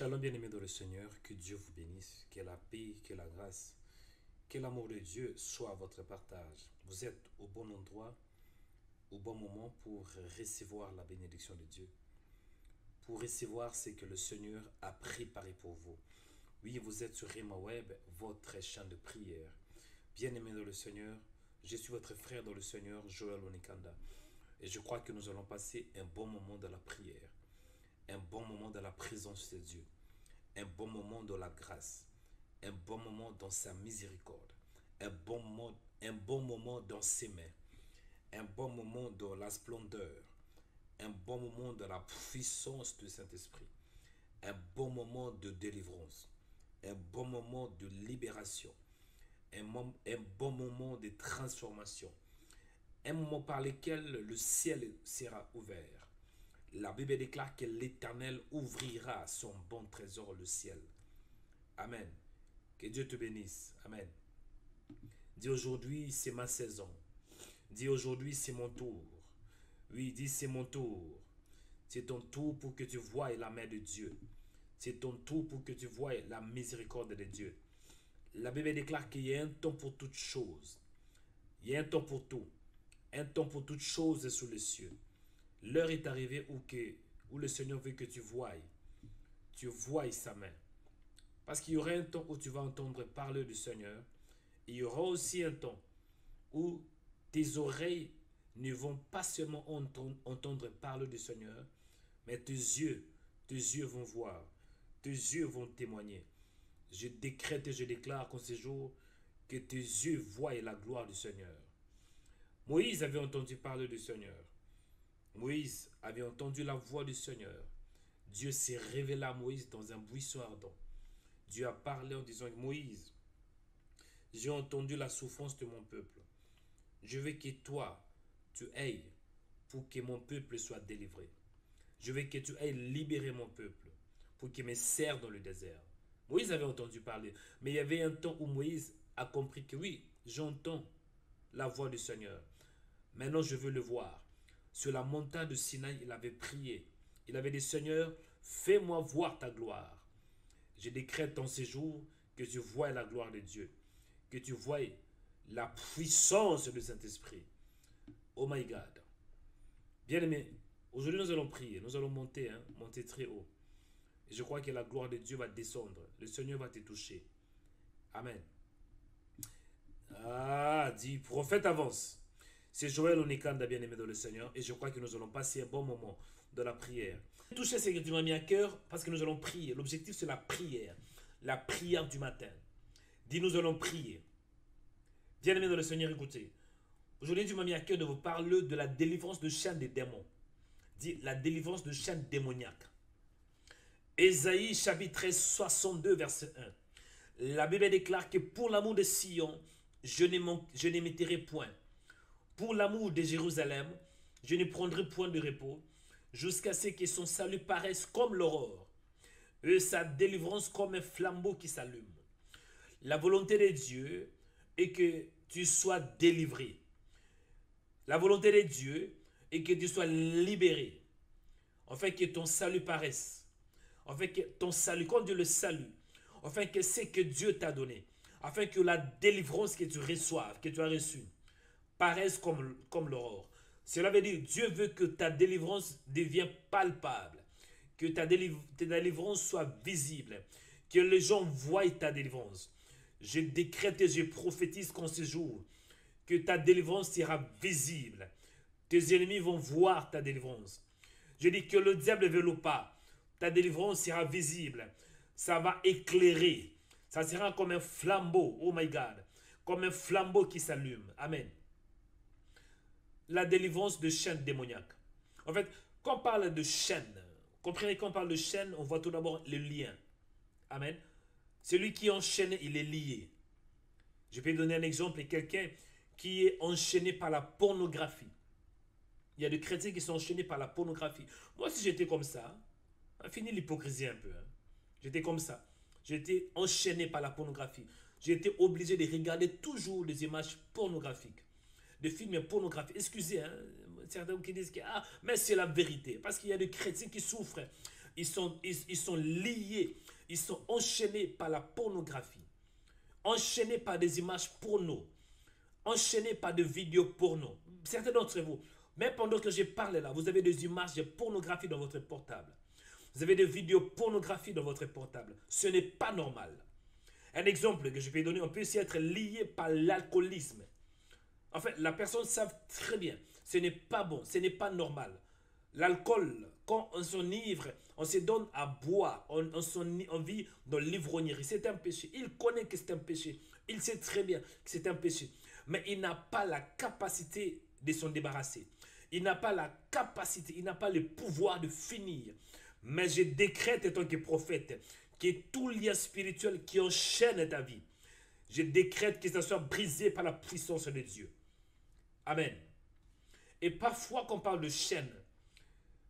Shalom bien-aimés dans le Seigneur, que Dieu vous bénisse, que la paix, que la grâce, que l'amour de Dieu soit votre partage. Vous êtes au bon endroit, au bon moment pour recevoir la bénédiction de Dieu, pour recevoir ce que le Seigneur a préparé pour vous. Oui, vous êtes sur Rema Web, votre champ de prière. Bien-aimés dans le Seigneur, je suis votre frère dans le Seigneur, Joël Onikanda. Et je crois que nous allons passer un bon moment dans la prière, un bon moment dans la présence de Dieu, un bon moment dans la grâce, un bon moment dans sa miséricorde, un bon moment dans ses mains, un bon moment dans la splendeur, un bon moment dans la puissance du Saint-Esprit, un bon moment de délivrance, un bon moment de libération, un bon moment de transformation, un moment par lequel le ciel sera ouvert. La Bible déclare que l'Éternel ouvrira son bon trésor, le ciel. Amen. Que Dieu te bénisse. Amen. Dis aujourd'hui, c'est ma saison. Dis aujourd'hui, c'est mon tour. Oui, dis c'est mon tour. C'est ton tour pour que tu voies la main de Dieu. C'est ton tour pour que tu voies la miséricorde de Dieu. La Bible déclare qu'il y a un temps pour toutes choses. Il y a un temps pour tout. Un temps pour toutes choses sous les cieux. L'heure est arrivée où le Seigneur veut que tu voies sa main. Parce qu'il y aura un temps où tu vas entendre parler du Seigneur. Il y aura aussi un temps où tes oreilles ne vont pas seulement entendre parler du Seigneur, mais tes yeux vont voir, tes yeux vont témoigner. Je décrète et je déclare qu'en ce jour, que tes yeux voient la gloire du Seigneur. Moïse avait entendu parler du Seigneur. Moïse avait entendu la voix du Seigneur. Dieu s'est révélé à Moïse dans un buisson ardent. Dieu a parlé en disant: Moïse, j'ai entendu la souffrance de mon peuple. Je veux que toi, tu ailles pour que mon peuple soit délivré. Je veux que tu ailles libérer mon peuple pour qu'il me serve dans le désert. Moïse avait entendu parler, mais il y avait un temps où Moïse a compris que oui, j'entends la voix du Seigneur. Maintenant, je veux le voir. Sur la montagne de Sinaï, il avait prié. Il avait dit: Seigneur, fais-moi voir ta gloire. Je décrète en ces jours que tu vois la gloire de Dieu, que tu vois la puissance du Saint-Esprit. Oh my God. Bien-aimés, aujourd'hui nous allons prier, nous allons monter très haut. Et je crois que la gloire de Dieu va descendre. Le Seigneur va te toucher. Amen. Ah, dit prophète avance. C'est Joël Onikanda, bien-aimé dans le Seigneur, et je crois que nous allons passer un bon moment de la prière. Toucher ce que tu m'as mis à cœur parce que nous allons prier. L'objectif, c'est la prière du matin. Dis, nous allons prier. Bien-aimé dans le Seigneur, écoutez. Aujourd'hui, tu m'as mis à cœur de vous parler de la délivrance de chaînes des démons. Dis, la délivrance de chaînes démoniaques. Ésaïe, chapitre 13, 62, verset 1. La Bible déclare que pour l'amour de Sion, je n'émettrai point. Pour l'amour de Jérusalem, je ne prendrai point de repos, jusqu'à ce que son salut paraisse comme l'aurore, et sa délivrance comme un flambeau qui s'allume. La volonté de Dieu est que tu sois délivré. La volonté de Dieu est que tu sois libéré. Afin que ton salut paraisse. Afin que ton salut, quand Dieu le salue, afin que ce que Dieu t'a donné, afin que la délivrance que tu reçoives, que tu as reçue, paraissent comme l'aurore. Cela veut dire Dieu veut que ta délivrance devienne palpable, que ta délivrance soit visible, que les gens voient ta délivrance. Je décrète et je prophétise qu'en ce jour, que ta délivrance sera visible. Tes ennemis vont voir ta délivrance. Je dis que le diable ne veut pas. Ta délivrance sera visible. Ça va éclairer. Ça sera comme un flambeau. Oh my God. Comme un flambeau qui s'allume. Amen. La délivrance de chaînes démoniaques. En fait, quand on parle de chaînes, comprenez, quand on parle de chaînes, on voit tout d'abord le lien. Amen. Celui qui est enchaîné, il est lié. Je peux donner un exemple, quelqu'un qui est enchaîné par la pornographie. Il y a des chrétiens qui sont enchaînés par la pornographie. Moi, si j'étais comme ça, fini l'hypocrisie un peu. J'étais comme ça. J'étais enchaîné par la pornographie. J'étais obligé de regarder toujours des images pornographiques. De films pornographiques. Excusez, certains qui disent que mais c'est la vérité. Parce qu'il y a des chrétiens qui souffrent ils sont liés, ils sont enchaînés par la pornographie, enchaînés par des images porno, enchaînés par des vidéos porno. Certains d'entre vous, même pendant que je parle là, vous avez des images de pornographie dans votre portable. Vous avez des vidéos pornographie dans votre portable. Ce n'est pas normal. Un exemple que je peux donner, on peut aussi être lié par l'alcoolisme. En fait, la personne savent très bien, ce n'est pas bon, ce n'est pas normal. L'alcool, quand on s'enivre, on se donne à boire, on vit dans l'ivrognerie, c'est un péché. Il connaît que c'est un péché, il sait très bien que c'est un péché, mais il n'a pas la capacité de s'en débarrasser. Il n'a pas la capacité, il n'a pas le pouvoir de finir. Mais je décrète en tant que prophète que tout lien spirituel qui enchaîne ta vie, je décrète que ça soit brisé par la puissance de Dieu. Amen. Et parfois, quand on parle de chaîne,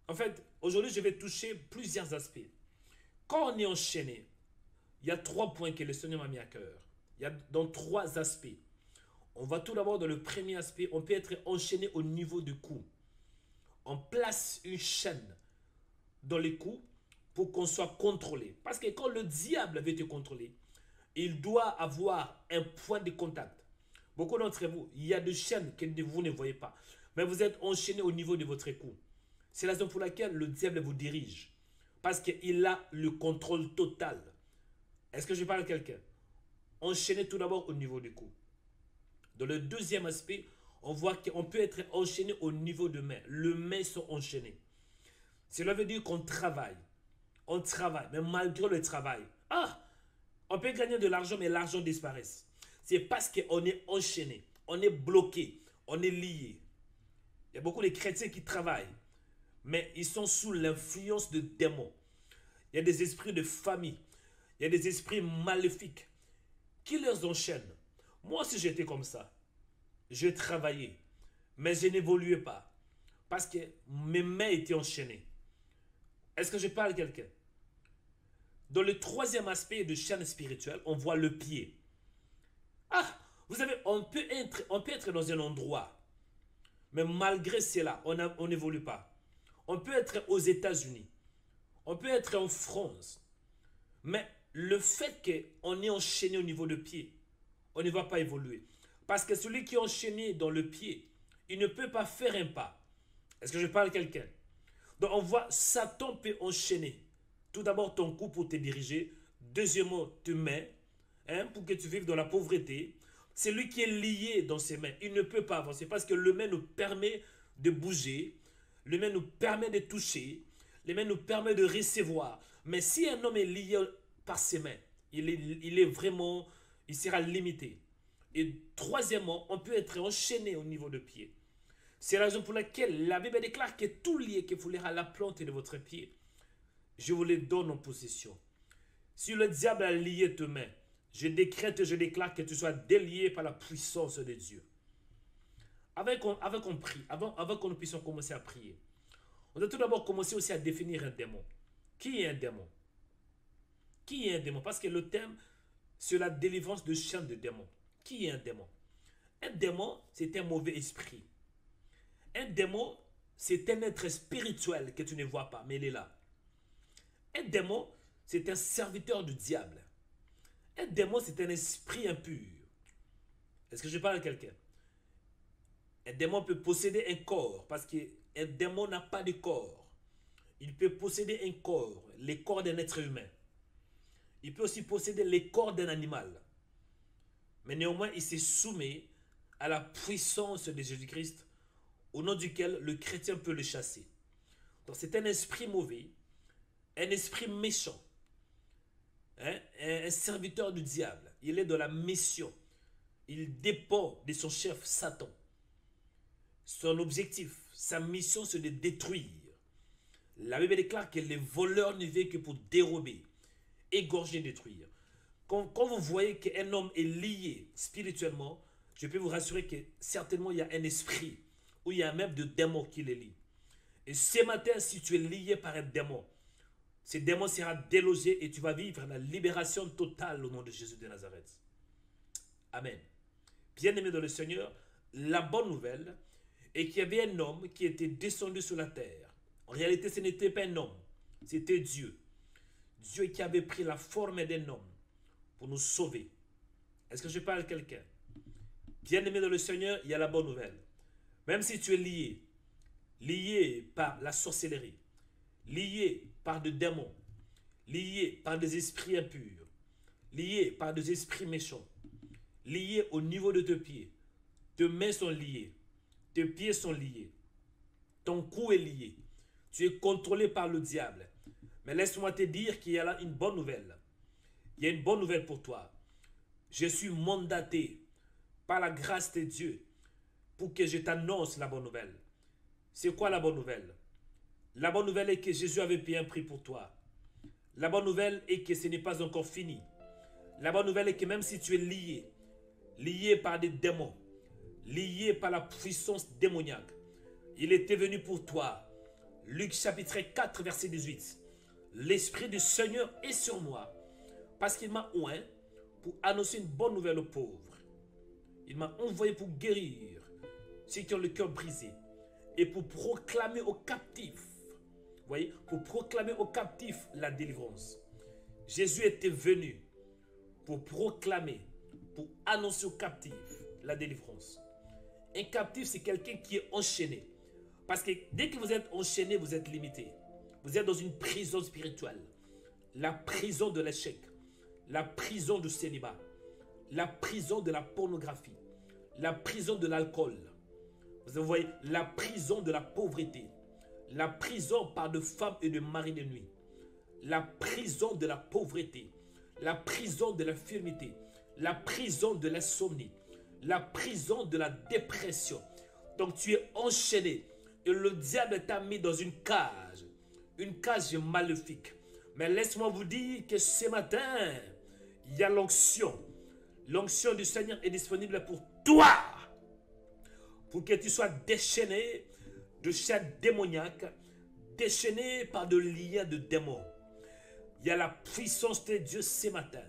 en fait, aujourd'hui, je vais toucher plusieurs aspects. Quand on est enchaîné, il y a 3 points que le Seigneur m'a mis à cœur. Il y a dans 3 aspects. On va tout d'abord dans le premier aspect, on peut être enchaîné au niveau du cou. On place une chaîne dans les coups pour qu'on soit contrôlé. Parce que quand le diable veut te contrôler, il doit avoir un point de contact. Beaucoup d'entre vous, il y a des chaînes que vous ne voyez pas, mais vous êtes enchaîné au niveau de votre cou. C'est la raison pour laquelle le diable vous dirige. Parce qu'il a le contrôle total. Est-ce que je parle à quelqu'un? Enchaîné tout d'abord au niveau du cou. Dans le deuxième aspect, on voit qu'on peut être enchaîné au niveau de main. Les mains sont enchaînées. Cela veut dire qu'on travaille. On travaille, mais malgré le travail, on peut gagner de l'argent, mais l'argent disparaît. C'est parce qu'on est enchaîné, on est bloqué, on est lié. Il y a beaucoup de chrétiens qui travaillent, mais ils sont sous l'influence de démons. Il y a des esprits de famille, il y a des esprits maléfiques qui les enchaînent. Moi aussi j'étais comme ça. Je travaillais, mais je n'évoluais pas parce que mes mains étaient enchaînées. Est-ce que je parle à quelqu'un? Dans le troisième aspect de chaîne spirituelle, on voit le pied. Vous savez, on peut être dans un endroit, mais malgré cela, on n'évolue pas. On peut être aux États-Unis, on peut être en France, mais le fait qu'on est enchaîné au niveau de pied, on ne va pas évoluer. Parce que celui qui est enchaîné dans le pied, il ne peut pas faire un pas. Est-ce que je parle à quelqu'un? Donc on voit Satan peut enchaîner. Tout d'abord ton cou pour te diriger. Deuxièmement, tes mains, pour que tu vives dans la pauvreté. C'est lui qui est lié dans ses mains. Il ne peut pas avancer parce que le main nous permet de bouger. Le main nous permet de toucher. Le main nous permet de recevoir. Mais si un homme est lié par ses mains, il sera limité. Et troisièmement, on peut être enchaîné au niveau de pied. C'est la raison pour laquelle la Bible déclare que tout lié qui foulera la plante de votre pied, je vous les donne en possession. Si le diable a lié tes mains, je décrète et je déclare que tu sois délié par la puissance de Dieu. Avant qu'on prie, avant que nous puissions commencer à prier, on doit tout d'abord commencer aussi à définir un démon. Qui est un démon? Qui est un démon? Parce que le thème, c'est la délivrance de chaînes de démons. Qui est un démon? Un démon, c'est un mauvais esprit. Un démon, c'est un être spirituel que tu ne vois pas, mais il est là. Un démon, c'est un serviteur du diable. Un démon, c'est un esprit impur. Est-ce que je parle à quelqu'un? Un démon peut posséder un corps, parce qu'un démon n'a pas de corps. Il peut posséder un corps, le corps d'un être humain. Il peut aussi posséder le corps d'un animal. Mais néanmoins, il se soumet à la puissance de Jésus-Christ, au nom duquel le chrétien peut le chasser. Donc c'est un esprit mauvais, un esprit méchant, un serviteur du diable. Il est dans la mission. Il dépend de son chef Satan. Son objectif, sa mission, c'est de détruire. La Bible déclare que les voleurs ne viennent que pour dérober, égorger, détruire. Quand vous voyez qu'un homme est lié spirituellement, je peux vous rassurer que certainement il y a un esprit ou il y a même de démons qui les lient. Et ce matin, si tu es lié par un démon, ce démon sera délogé et tu vas vivre la libération totale au nom de Jésus de Nazareth. Amen. Bien-aimé dans le Seigneur, la bonne nouvelle est qu'il y avait un homme qui était descendu sur la terre. En réalité, ce n'était pas un homme. C'était Dieu. Dieu qui avait pris la forme d'un homme pour nous sauver. Est-ce que je parle à quelqu'un? Bien-aimé dans le Seigneur, il y a la bonne nouvelle. Même si tu es lié par la sorcellerie, lié par des démons, lié par des esprits impurs, lié par des esprits méchants, lié au niveau de tes pieds, tes mains sont liées, tes pieds sont liés, ton cou est lié, tu es contrôlé par le diable. Mais laisse-moi te dire qu'il y a là une bonne nouvelle. Il y a une bonne nouvelle pour toi. Je suis mandaté par la grâce de Dieu pour que je t'annonce la bonne nouvelle. C'est quoi la bonne nouvelle? La bonne nouvelle est que Jésus avait payé un prix pour toi. La bonne nouvelle est que ce n'est pas encore fini. La bonne nouvelle est que même si tu es lié par des démons, lié par la puissance démoniaque, il était venu pour toi. Luc chapitre 4 verset 18. L'Esprit du Seigneur est sur moi parce qu'il m'a oint pour annoncer une bonne nouvelle aux pauvres. Il m'a envoyé pour guérir ceux qui ont le cœur brisé et pour proclamer aux captifs, voyez, pour proclamer aux captifs la délivrance. Jésus était venu pour proclamer, pour annoncer aux captifs la délivrance. Un captif, c'est quelqu'un qui est enchaîné. Parce que dès que vous êtes enchaîné, vous êtes limité. Vous êtes dans une prison spirituelle. La prison de l'échec. La prison du célibat. La prison de la pornographie. La prison de l'alcool. Vous voyez, la prison de la pauvreté. La prison par de femmes et de maris de nuit. La prison de la pauvreté. La prison de l'infirmité. La prison de l'insomnie. La prison de la dépression. Donc tu es enchaîné. Et le diable t'a mis dans une cage maléfique. Mais laisse-moi vous dire que ce matin, il y a l'onction. L'onction du Seigneur est disponible pour toi. Pour que tu sois déchaîné de chaque démoniaque, déchaîné par de liens de démons. Il y a la puissance de Dieu ce matin.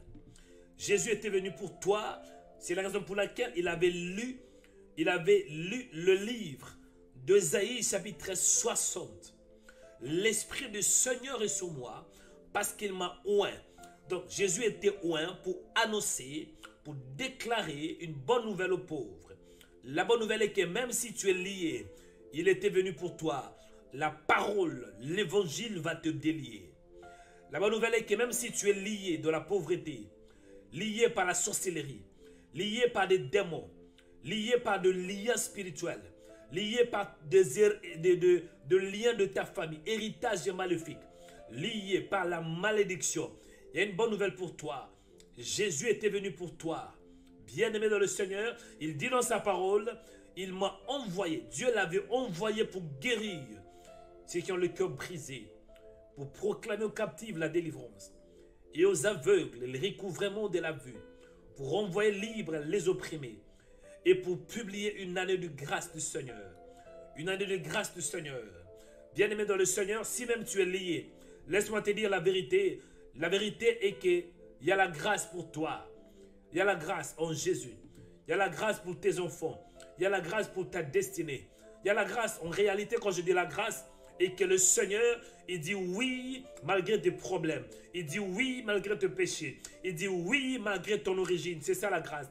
Jésus était venu pour toi. C'est la raison pour laquelle il avait lu le livre d'Ésaïe chapitre 60. L'Esprit du Seigneur est sur moi parce qu'il m'a oint. Donc Jésus était oint pour annoncer, pour déclarer une bonne nouvelle aux pauvres. La bonne nouvelle est que même si tu es lié, il était venu pour toi. La parole, l'évangile va te délier. La bonne nouvelle est que même si tu es lié de la pauvreté, lié par la sorcellerie, lié par des démons, lié par de liens spirituels, lié par de liens de ta famille, héritage maléfique, lié par la malédiction. Il y a une bonne nouvelle pour toi. Jésus était venu pour toi. Bien-aimé dans le Seigneur, il dit dans sa parole, il m'a envoyé, Dieu l'avait envoyé pour guérir ceux qui ont le cœur brisé, pour proclamer aux captifs la délivrance et aux aveugles le recouvrement de la vue, pour renvoyer libres les opprimés, et pour publier une année de grâce du Seigneur. Une année de grâce du Seigneur. Bien-aimé dans le Seigneur, si même tu es lié, laisse-moi te dire la vérité. La vérité est qu'il y a la grâce pour toi. Il y a la grâce en Jésus. Il y a la grâce pour tes enfants. Il y a la grâce pour ta destinée. Il y a la grâce, en réalité, quand je dis la grâce, et que le Seigneur, il dit oui malgré tes problèmes. Il dit oui malgré tes péchés. Il dit oui malgré ton origine. C'est ça la grâce.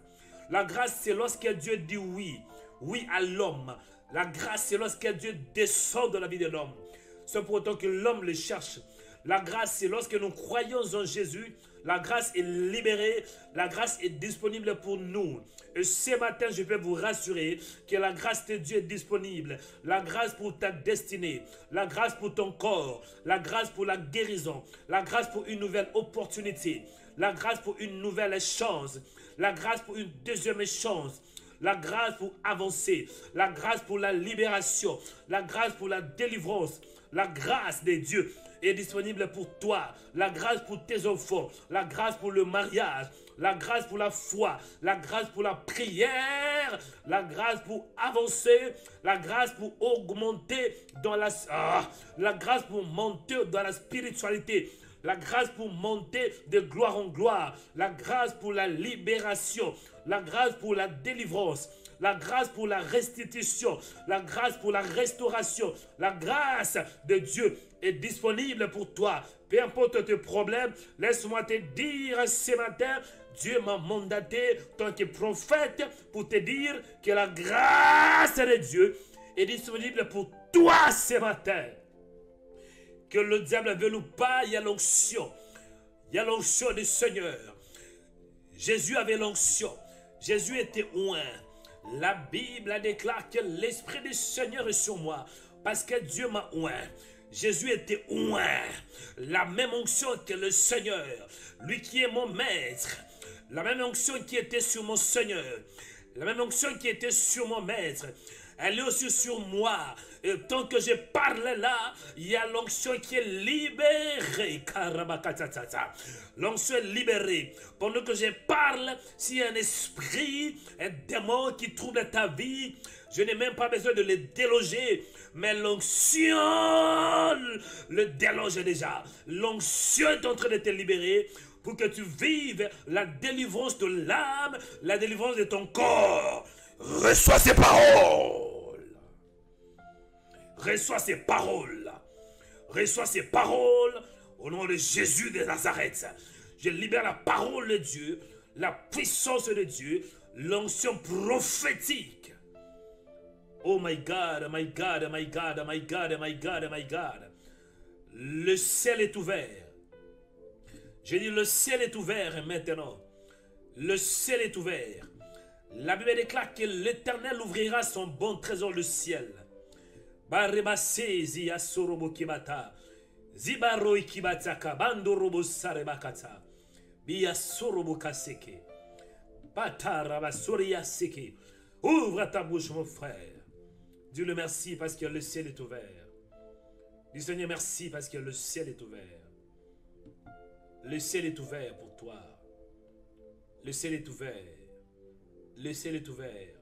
La grâce, c'est lorsque Dieu dit oui. Oui à l'homme. La grâce, c'est lorsque Dieu descend dans la vie de l'homme. C'est pour autant que l'homme le cherche. La grâce, c'est lorsque nous croyons en Jésus. La grâce est libérée. La grâce est disponible pour nous. Et ce matin, je peux vous rassurer que la grâce de Dieu est disponible. La grâce pour ta destinée. La grâce pour ton corps. La grâce pour la guérison. La grâce pour une nouvelle opportunité. La grâce pour une nouvelle chance. La grâce pour une deuxième chance. La grâce pour avancer. La grâce pour la libération. La grâce pour la délivrance. La grâce de Dieu est disponible pour toi. La grâce pour tes enfants. La grâce pour le mariage. La grâce pour la foi. La grâce pour la prière. La grâce pour avancer. La grâce pour augmenter dans la grâce pour monter dans la spiritualité. La grâce pour monter de gloire en gloire. La grâce pour la libération. La grâce pour la délivrance. la grâce pour la restitution, la grâce pour la restauration. La grâce de Dieu est disponible pour toi. Peu importe tes problèmes, laisse-moi te dire ce matin, Dieu m'a mandaté en tant que prophète pour te dire que la grâce de Dieu est disponible pour toi ce matin. Que le diable veut ou pas, il y a l'onction. Il y a l'onction du Seigneur. Jésus avait l'onction. Jésus était oint. La Bible déclare que l'Esprit du Seigneur est sur moi parce que Dieu m'a oint. Jésus était oint. La même onction que le Seigneur, lui qui est mon maître. La même onction qui était sur mon Seigneur. La même onction qui était sur mon maître. Elle est aussi sur moi. Et tant que je parle là, il y a l'onction qui est libérée. L'onction est libérée. Pendant que je parle, s'il y a un esprit, un démon qui trouble ta vie, je n'ai même pas besoin de le déloger. Mais l'onction le déloge déjà. L'onction est en train de te libérer pour que tu vives la délivrance de l'âme, la délivrance de ton corps. Reçois ces paroles. Reçois ces paroles. Reçois ces paroles au nom de Jésus de Nazareth. Je libère la parole de Dieu, la puissance de Dieu, l'onction prophétique. Oh my God, my God, my God, my God, my God, my God. Le ciel est ouvert. Je dis le ciel est ouvert maintenant. Le ciel est ouvert. La Bible déclare que l'Éternel ouvrira son bon trésor le ciel. Barebasezi asorobo kibata. Zibaro ikibataka bando robo sarebakata. Biya sorobo kaseke. Batara soria seke. Ouvre ta bouche mon frère. Dis-le merci parce que le ciel est ouvert. Dis Seigneur merci parce que le ciel est ouvert. Le ciel est ouvert pour toi. Le ciel est ouvert. Le ciel est ouvert.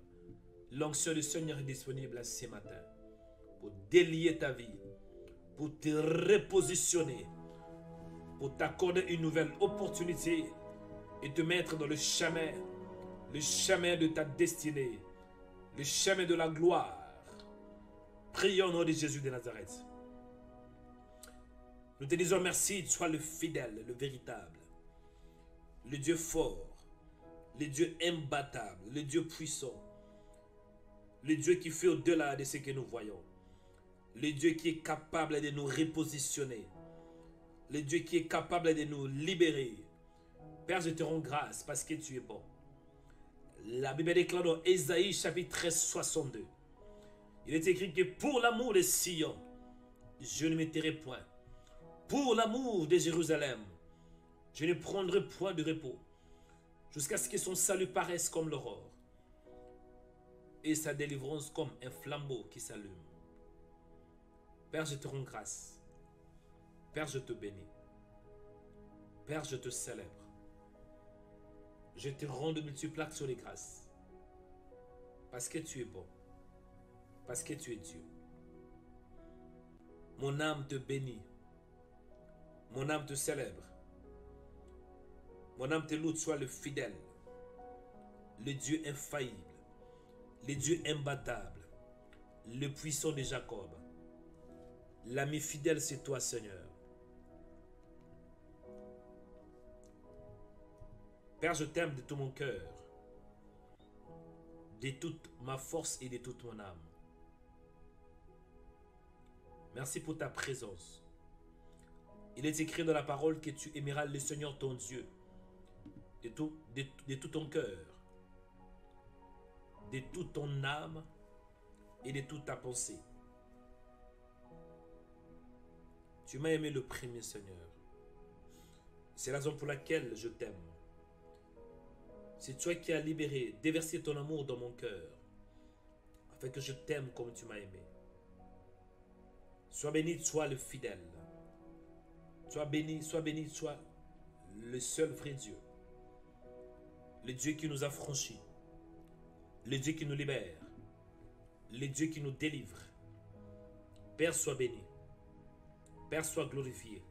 L'onction du Seigneur est disponible ce matin pour délier ta vie, pour te repositionner, pour t'accorder une nouvelle opportunité et te mettre dans le chemin de ta destinée, le chemin de la gloire. Prions au nom de Jésus de Nazareth. Nous te disons merci, sois le fidèle, le véritable, le Dieu fort, le Dieu imbattable, le Dieu puissant, le Dieu qui fait au-delà de ce que nous voyons, le Dieu qui est capable de nous repositionner, le Dieu qui est capable de nous libérer. Père, je te rends grâce parce que tu es bon. La Bible déclare dans Ésaïe chapitre 13, 62. Il est écrit que pour l'amour de Sion, je ne me tairai point. Pour l'amour de Jérusalem, je ne prendrai point de repos, jusqu'à ce que son salut paraisse comme l'aurore, et sa délivrance comme un flambeau qui s'allume. Père, je te rends grâce. Père, je te bénis. Père, je te célèbre. Je te rends de multiples actes sur les grâces, parce que tu es bon, parce que tu es Dieu. Mon âme te bénit. Mon âme te célèbre. Mon âme te loue, sois le fidèle, le Dieu infaillible, le Dieu imbattable, le puissant de Jacob. L'ami fidèle, c'est toi, Seigneur. Père, je t'aime de tout mon cœur, de toute ma force et de toute mon âme. Merci pour ta présence. Il est écrit dans la parole que tu aimeras le Seigneur ton Dieu de tout ton cœur, de toute ton âme et de toute ta pensée. Tu m'as aimé le premier, Seigneur. C'est la raison pour laquelle je t'aime. C'est toi qui as libéré, déversé ton amour dans mon cœur, afin que je t'aime comme tu m'as aimé. Sois béni, sois le fidèle. Sois béni, sois le seul vrai Dieu. Le Dieu qui nous a franchis. Le Dieu qui nous libère. Le Dieu qui nous délivre. Père, sois béni. Père, sois glorifié.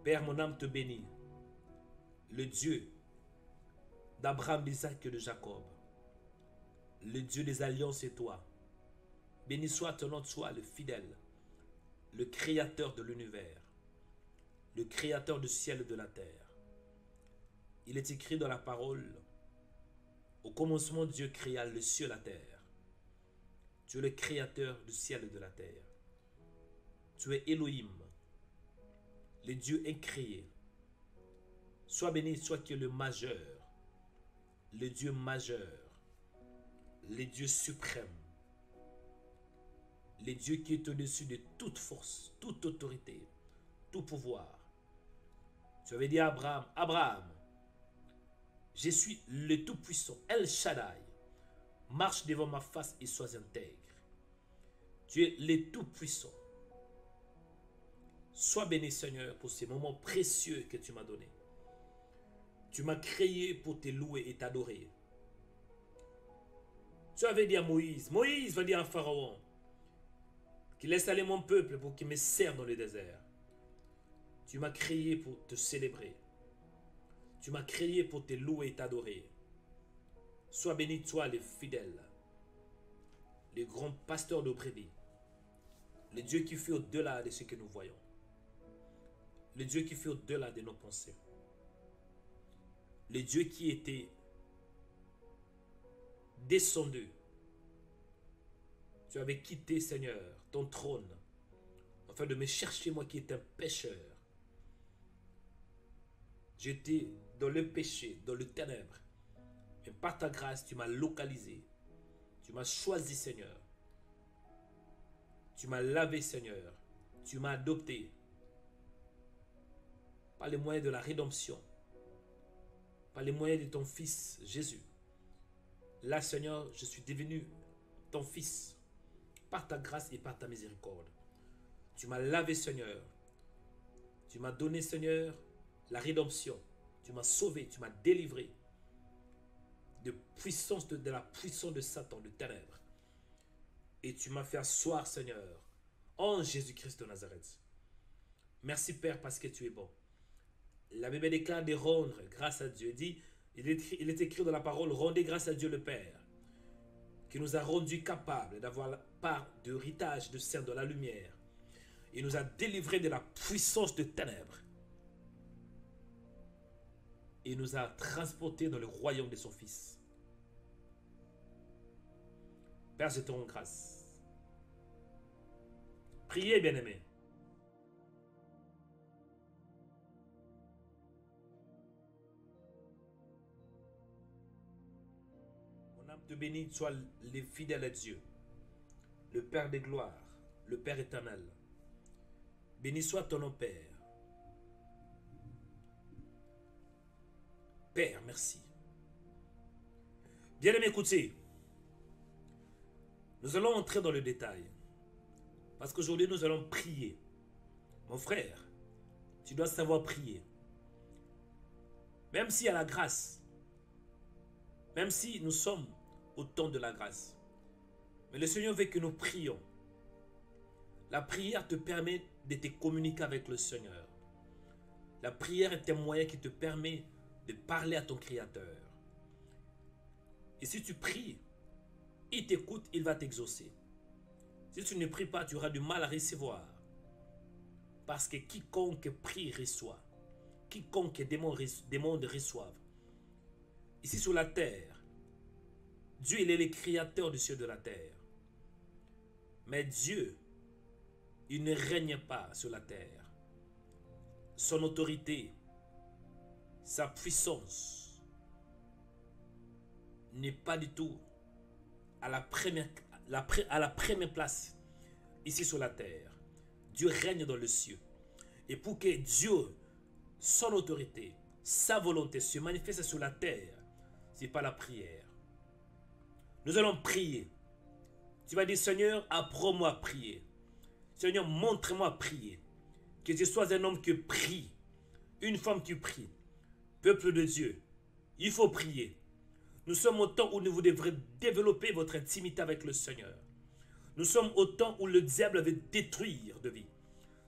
Père, mon âme te bénit. Le Dieu d'Abraham, d'Isaac et de Jacob. le Dieu des alliances est toi. Béni soit ton nom de soi, le fidèle, le créateur de l'univers, le créateur du ciel et de la terre. Il est écrit dans la parole, au commencement Dieu créa le ciel et la terre. Tu es le créateur du ciel et de la terre. Tu es Elohim, le Dieu incréé. Sois béni, soit qui est le majeur, le Dieu majeur, le Dieu suprême, le Dieu qui est au-dessus de toute force, toute autorité, tout pouvoir. Tu avais dit à Abraham, Abraham, je suis le Tout-Puissant, El Shaddai. Marche devant ma face et sois intègre. Tu es le Tout-Puissant. Sois béni, Seigneur, pour ces moments précieux que tu m'as donnés. Tu m'as créé pour te louer et t'adorer. Tu avais dit à Moïse, Moïse va dire à Pharaon, qu'il laisse aller mon peuple pour qu'il me serve dans le désert. Tu m'as créé pour te célébrer. Tu m'as créé pour te louer et t'adorer. Sois béni, toi, les fidèles, les grands pasteurs de brebis, le Dieu qui fait au-delà de ce que nous voyons, le Dieu qui fait au-delà de nos pensées, le Dieu qui était descendu. Tu avais quitté, Seigneur, ton trône, afin de me chercher, moi qui étais un pécheur. J'étais dans le péché, dans le ténèbre. Et par ta grâce, tu m'as localisé. Tu m'as choisi, Seigneur. Tu m'as lavé, Seigneur. Tu m'as adopté. Par les moyens de la rédemption. Par les moyens de ton Fils, Jésus. Là, Seigneur, je suis devenu ton Fils. Par ta grâce et par ta miséricorde. Tu m'as lavé, Seigneur. Tu m'as donné, Seigneur, la rédemption. Tu m'as sauvé, tu m'as délivré de la puissance de Satan, de ténèbres. Et tu m'as fait asseoir, Seigneur, en Jésus-Christ de Nazareth. Merci, Père, parce que tu es bon. La Bible déclare de rendre grâce à Dieu. Il est écrit dans la parole, rendez grâce à Dieu le Père, qui nous a rendus capables d'avoir la part d'héritage de saints de la lumière. Il nous a délivrés de la puissance de ténèbres. Et nous a transportés dans le royaume de son Fils. Père, je te rends grâce. Priez, bien-aimés. Mon âme te bénit, sois les fidèles à Dieu, le Père des gloires, le Père éternel. Béni soit ton nom, Père. Père, merci. Bien-aimés, écoutez. Nous allons entrer dans le détail. Parce qu'aujourd'hui, nous allons prier. Mon frère, tu dois savoir prier. Même s'il y a la grâce. Même si nous sommes au temps de la grâce. Mais le Seigneur veut que nous prions. La prière te permet de te communiquer avec le Seigneur. La prière est un moyen qui te permet de parler à ton Créateur. Et si tu pries, il t'écoute, il va t'exaucer. Si tu ne pries pas, tu auras du mal à recevoir. Parce que quiconque prie reçoit. Quiconque demande reçoive. Ici sur la terre, Dieu, il est le créateur du ciel et de la terre. Mais Dieu, il ne règne pas sur la terre. Son autorité, sa puissance n'est pas du tout à la première place ici sur la terre. Dieu règne dans le ciel. Et pour que Dieu, son autorité, sa volonté se manifeste sur la terre, c'est par la prière. Nous allons prier. Tu vas dire, Seigneur, apprends-moi à prier. Seigneur, montre-moi à prier. Que je sois un homme qui prie, une femme qui prie. Peuple de Dieu, il faut prier. Nous sommes au temps où vous devrez développer votre intimité avec le Seigneur. Nous sommes au temps où le diable veut détruire de vie.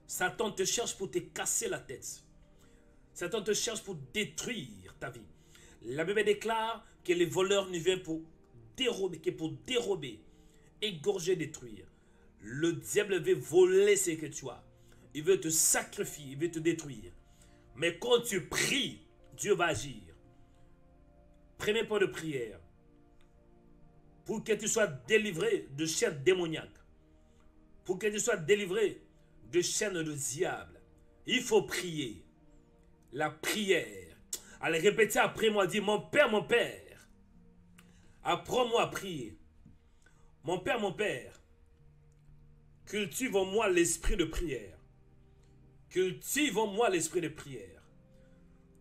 Satan te cherche pour te casser la tête. Satan te cherche pour détruire ta vie. La Bible déclare que les voleurs ne viennent pour dérober, égorger, détruire. Le diable veut voler ce que tu as. Il veut te sacrifier, il veut te détruire. Mais quand tu pries, Dieu va agir. Premier point de prière. Pour que tu sois délivré de chaînes démoniaques. Pour que tu sois délivré de chaînes de diable. Il faut prier. La prière. Allez, répétez après moi, dis, mon Père, apprends-moi à prier. Mon Père, cultive en moi l'esprit de prière. Cultive en moi l'esprit de prière.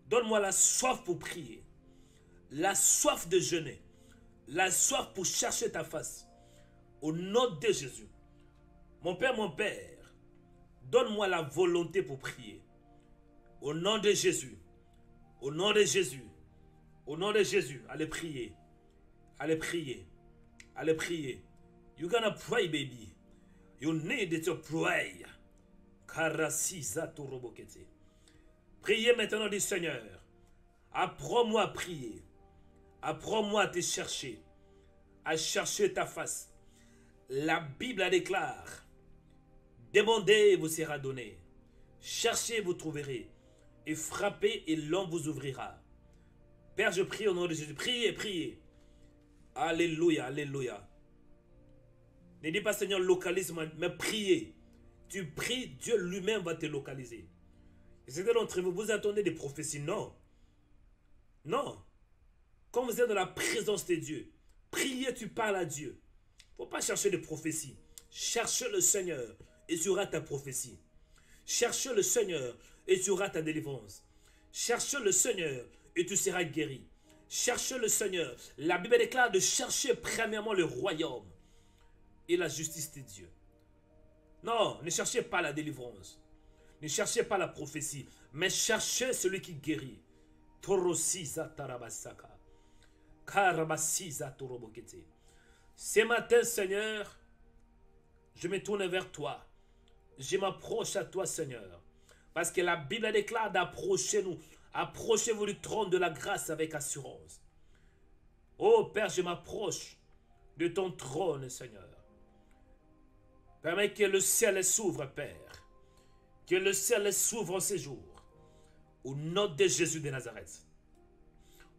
Donne-moi la soif pour prier. La soif de jeûner. La soif pour chercher ta face. Au nom de Jésus. Mon Père, donne-moi la volonté pour prier. Au nom de Jésus. Au nom de Jésus. Au nom de Jésus. Allez prier. Allez prier. Allez prier. You're gonna pray, baby. You need to pray. Priez maintenant du Seigneur. Apprends-moi à prier. Apprends-moi à te chercher. À chercher ta face. La Bible déclare. Demandez et vous sera donné. Cherchez et vous trouverez. Et frappez et l'homme vous ouvrira. Père, je prie au nom de Jésus. Priez, priez. Alléluia, alléluia. Ne dis pas Seigneur, localise-moi, mais priez. Tu pries, Dieu lui-même va te localiser. Et certains d'entre vous, vous attendez des prophéties. Non. Non. Quand vous êtes dans la présence de Dieu, priez, tu parles à Dieu. Il ne faut pas chercher des prophéties. Cherche le Seigneur et tu auras ta prophétie. Cherche le Seigneur et tu auras ta délivrance. Cherche le Seigneur et tu seras guéri. Cherche le Seigneur. La Bible déclare de chercher premièrement le royaume et la justice de Dieu. Non, ne cherchez pas la délivrance. Ne cherchez pas la prophétie. Mais cherchez celui qui guérit. Ce matin, Seigneur, je me tourne vers toi. Je m'approche à toi, Seigneur. Parce que la Bible déclare d'approcher-nous. Approchez-vous du trône de la grâce avec assurance. Oh Père, je m'approche de ton trône, Seigneur. Permets que le ciel s'ouvre, Père. Que le ciel s'ouvre en ces jours. Au nom de Jésus de Nazareth.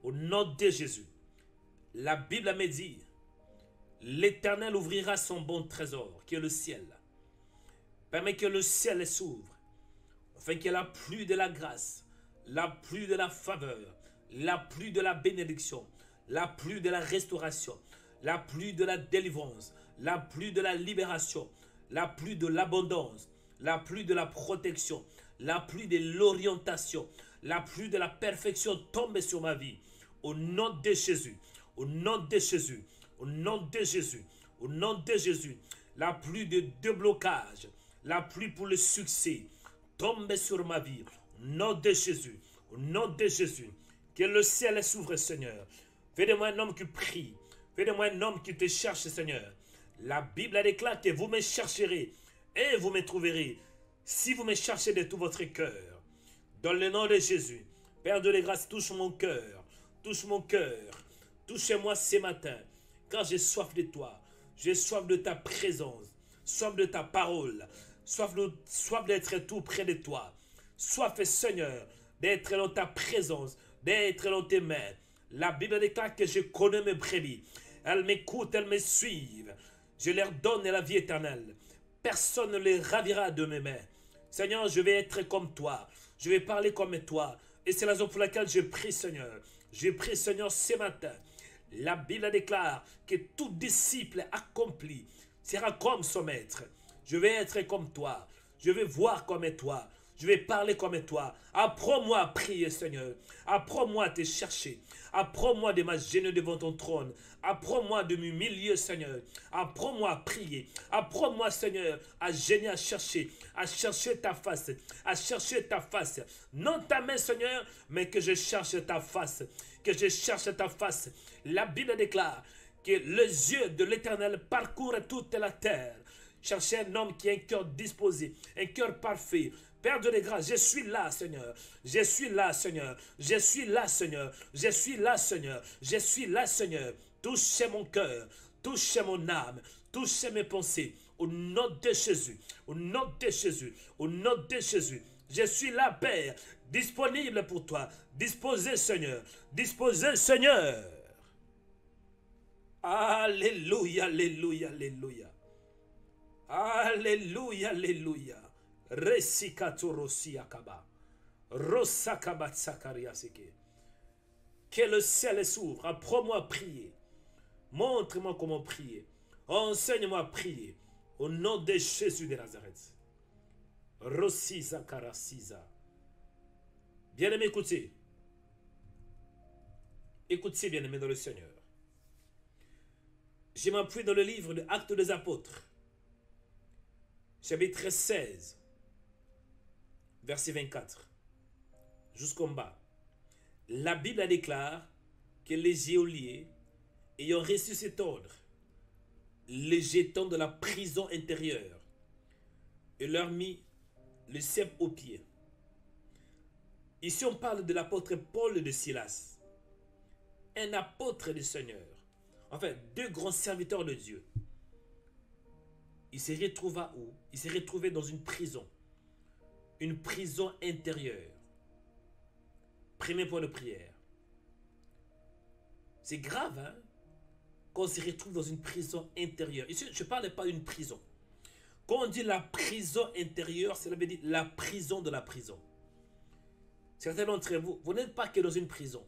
Au nom de Jésus. La Bible me dit, l'Éternel ouvrira son bon trésor, qui est le ciel. Permets que le ciel s'ouvre. Afin que la pluie de la grâce, la pluie de la faveur, la pluie de la bénédiction, la pluie de la restauration, la pluie de la délivrance, la pluie de la libération, la pluie de l'abondance, la pluie de la protection, la pluie de l'orientation, la pluie de la perfection tombe sur ma vie. Au nom de Jésus, au nom de Jésus, au nom de Jésus, au nom de Jésus, la pluie de déblocage, la pluie pour le succès, tombe sur ma vie. Au nom de Jésus, au nom de Jésus, que le ciel s'ouvre, Seigneur. Fais de moi un homme qui prie. Fais de moi un homme qui te cherche, Seigneur. La Bible déclare que vous me chercherez et vous me trouverez si vous me cherchez de tout votre cœur. Dans le nom de Jésus, Père de grâce, touche mon cœur. Touche mon cœur. Touchez-moi ce matin. Quand j'ai soif de toi, j'ai soif de ta présence, soif de ta parole, soif d'être tout près de toi. Soif, Seigneur, d'être dans ta présence, d'être dans tes mains. La Bible déclare que je connais mes brebis. Elles m'écoutent, elles me suivent. Je leur donne la vie éternelle. Personne ne les ravira de mes mains. Seigneur, je vais être comme toi. Je vais parler comme toi. Et c'est la raison pour laquelle je prie, Seigneur. Je prie, Seigneur, ce matin. La Bible déclare que tout disciple accompli sera comme son maître. Je vais être comme toi. Je vais voir comme toi. Je vais parler comme toi. Apprends-moi à prier, Seigneur. Apprends-moi à te chercher. Apprends-moi de m'agenouiller devant ton trône. Apprends-moi de m'humilier, Seigneur. Apprends-moi à prier. Apprends-moi, Seigneur, à gêner, à chercher ta face. À chercher ta face. Non ta main, Seigneur, mais que je cherche ta face. Que je cherche ta face. La Bible déclare que les yeux de l'Éternel parcourent toute la terre. Cherchez un homme qui a un cœur disposé, un cœur parfait. Père de grâce, je suis là, Seigneur. Je suis là, Seigneur. Je suis là, Seigneur. Je suis là, Seigneur. Je suis là, Seigneur. touchez mon cœur, touchez mon âme, touchez mes pensées. Au nom de Jésus, au nom de Jésus, au nom de Jésus. Je suis là, Père, disponible pour toi. Disposez, Seigneur. Disposez, Seigneur. Alléluia, alléluia, alléluia. Alléluia, alléluia. Resikatorosi akaba. Rosakabatsakariaseke. Que le ciel s'ouvre. Apprends-moi à prier. Montre-moi comment prier. Enseigne-moi à prier. Au nom de Jésus de Nazareth. Rosiza karasiza. Bien-aimé, écoutez. Écoutez, bien-aimé dans le Seigneur. Je m'appuie dans le livre de Actes des Apôtres. Chapitre 16. Verset 24. Jusqu'en bas. La Bible déclare que les geôliers, ayant reçu cet ordre, les jetant de la prison intérieure et leur mit le cep aux pieds. Ici, on parle de l'apôtre Paul et de Silas, un apôtre du Seigneur, enfin, deux grands serviteurs de Dieu. Il se retrouva où? Il s'est retrouvé dans une prison intérieure. Premier point de prière. C'est grave, hein? Quand on se retrouve dans une prison intérieure. Ici, je ne parle pas d'une prison. Quand on dit la prison intérieure, cela veut dire la prison de la prison. Certains d'entre vous, vous n'êtes pas que dans une prison,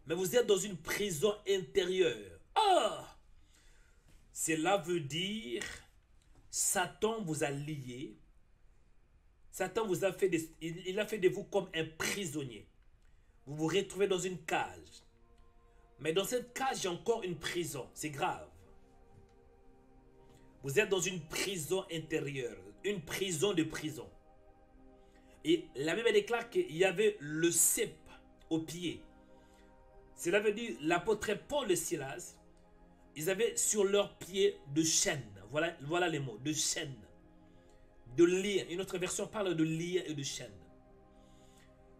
mais vous êtes dans une prison intérieure. Ah! Cela veut dire, Satan vous a lié. Satan vous a fait, il a fait de vous comme un prisonnier. Vous vous retrouvez dans une cage. Mais dans cette cage, il y a encore une prison. C'est grave. Vous êtes dans une prison intérieure. Une prison de prison. Et la Bible déclare qu'il y avait le cep au pied. Cela veut dire l'apôtre Paul et Silas, ils avaient sur leurs pieds de chaînes. Voilà les mots. De chaînes. De liens. Une autre version parle de liens et de chaînes.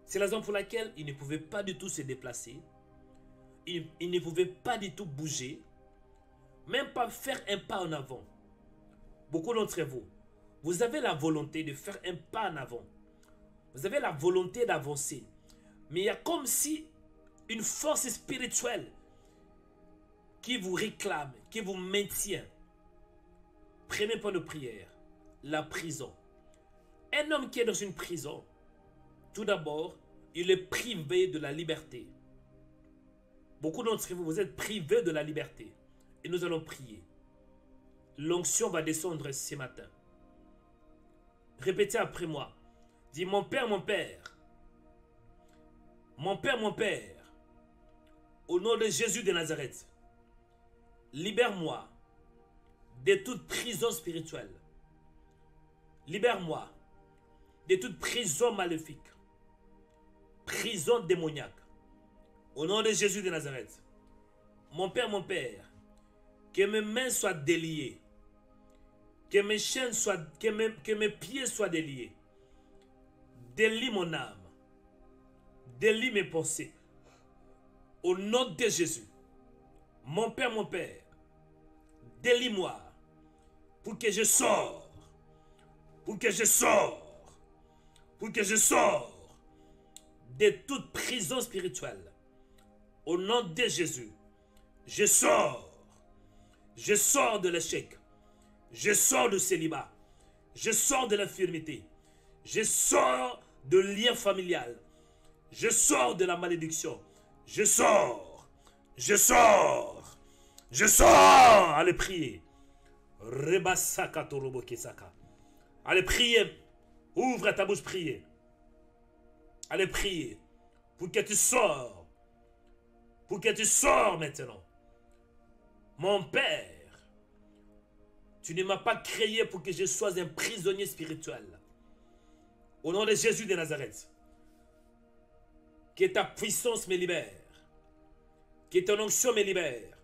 C'est la raison pour laquelle ils ne pouvaient pas du tout se déplacer. Ils ne pouvaient pas du tout bouger. Même pas faire un pas en avant. Beaucoup d'entre vous, vous avez la volonté de faire un pas en avant. Vous avez la volonté d'avancer. Mais il y a comme si une force spirituelle qui vous réclame, qui vous maintient. Premier point de prière, la prison. Un homme qui est dans une prison, tout d'abord, il est privé de la liberté. Beaucoup d'entre vous, vous êtes privés de la liberté. Et nous allons prier. L'onction va descendre ce matin. Répétez après moi. Dis, mon Père, mon Père. Mon Père, mon Père. Au nom de Jésus de Nazareth. Libère-moi de toute prison spirituelle. Libère-moi de toute prison maléfique. Prison démoniaque. Au nom de Jésus de Nazareth. Mon Père, que mes mains soient déliées. Que mes chaînes soient, que mes pieds soient déliés. Délie mon âme. Délie mes pensées. Au nom de Jésus. Mon Père, délie-moi. Pour que je sors. Pour que je sors. Pour que je sors. De toute prison spirituelle. Au nom de Jésus. Je sors. Je sors de l'échec. Je sors du célibat. Je sors de l'infirmité. Je sors de lien familial. Je sors de la malédiction. Je sors. Je sors. Je sors. Allez prier. Rebasaka torobo kesaka. Allez prier. Ouvre ta bouche, prier. Allez prier. Pour que tu sors. Pour que tu sors maintenant. Mon Père, tu ne m'as pas créé pour que je sois un prisonnier spirituel. Au nom de Jésus de Nazareth, que ta puissance me libère, que ton onction me libère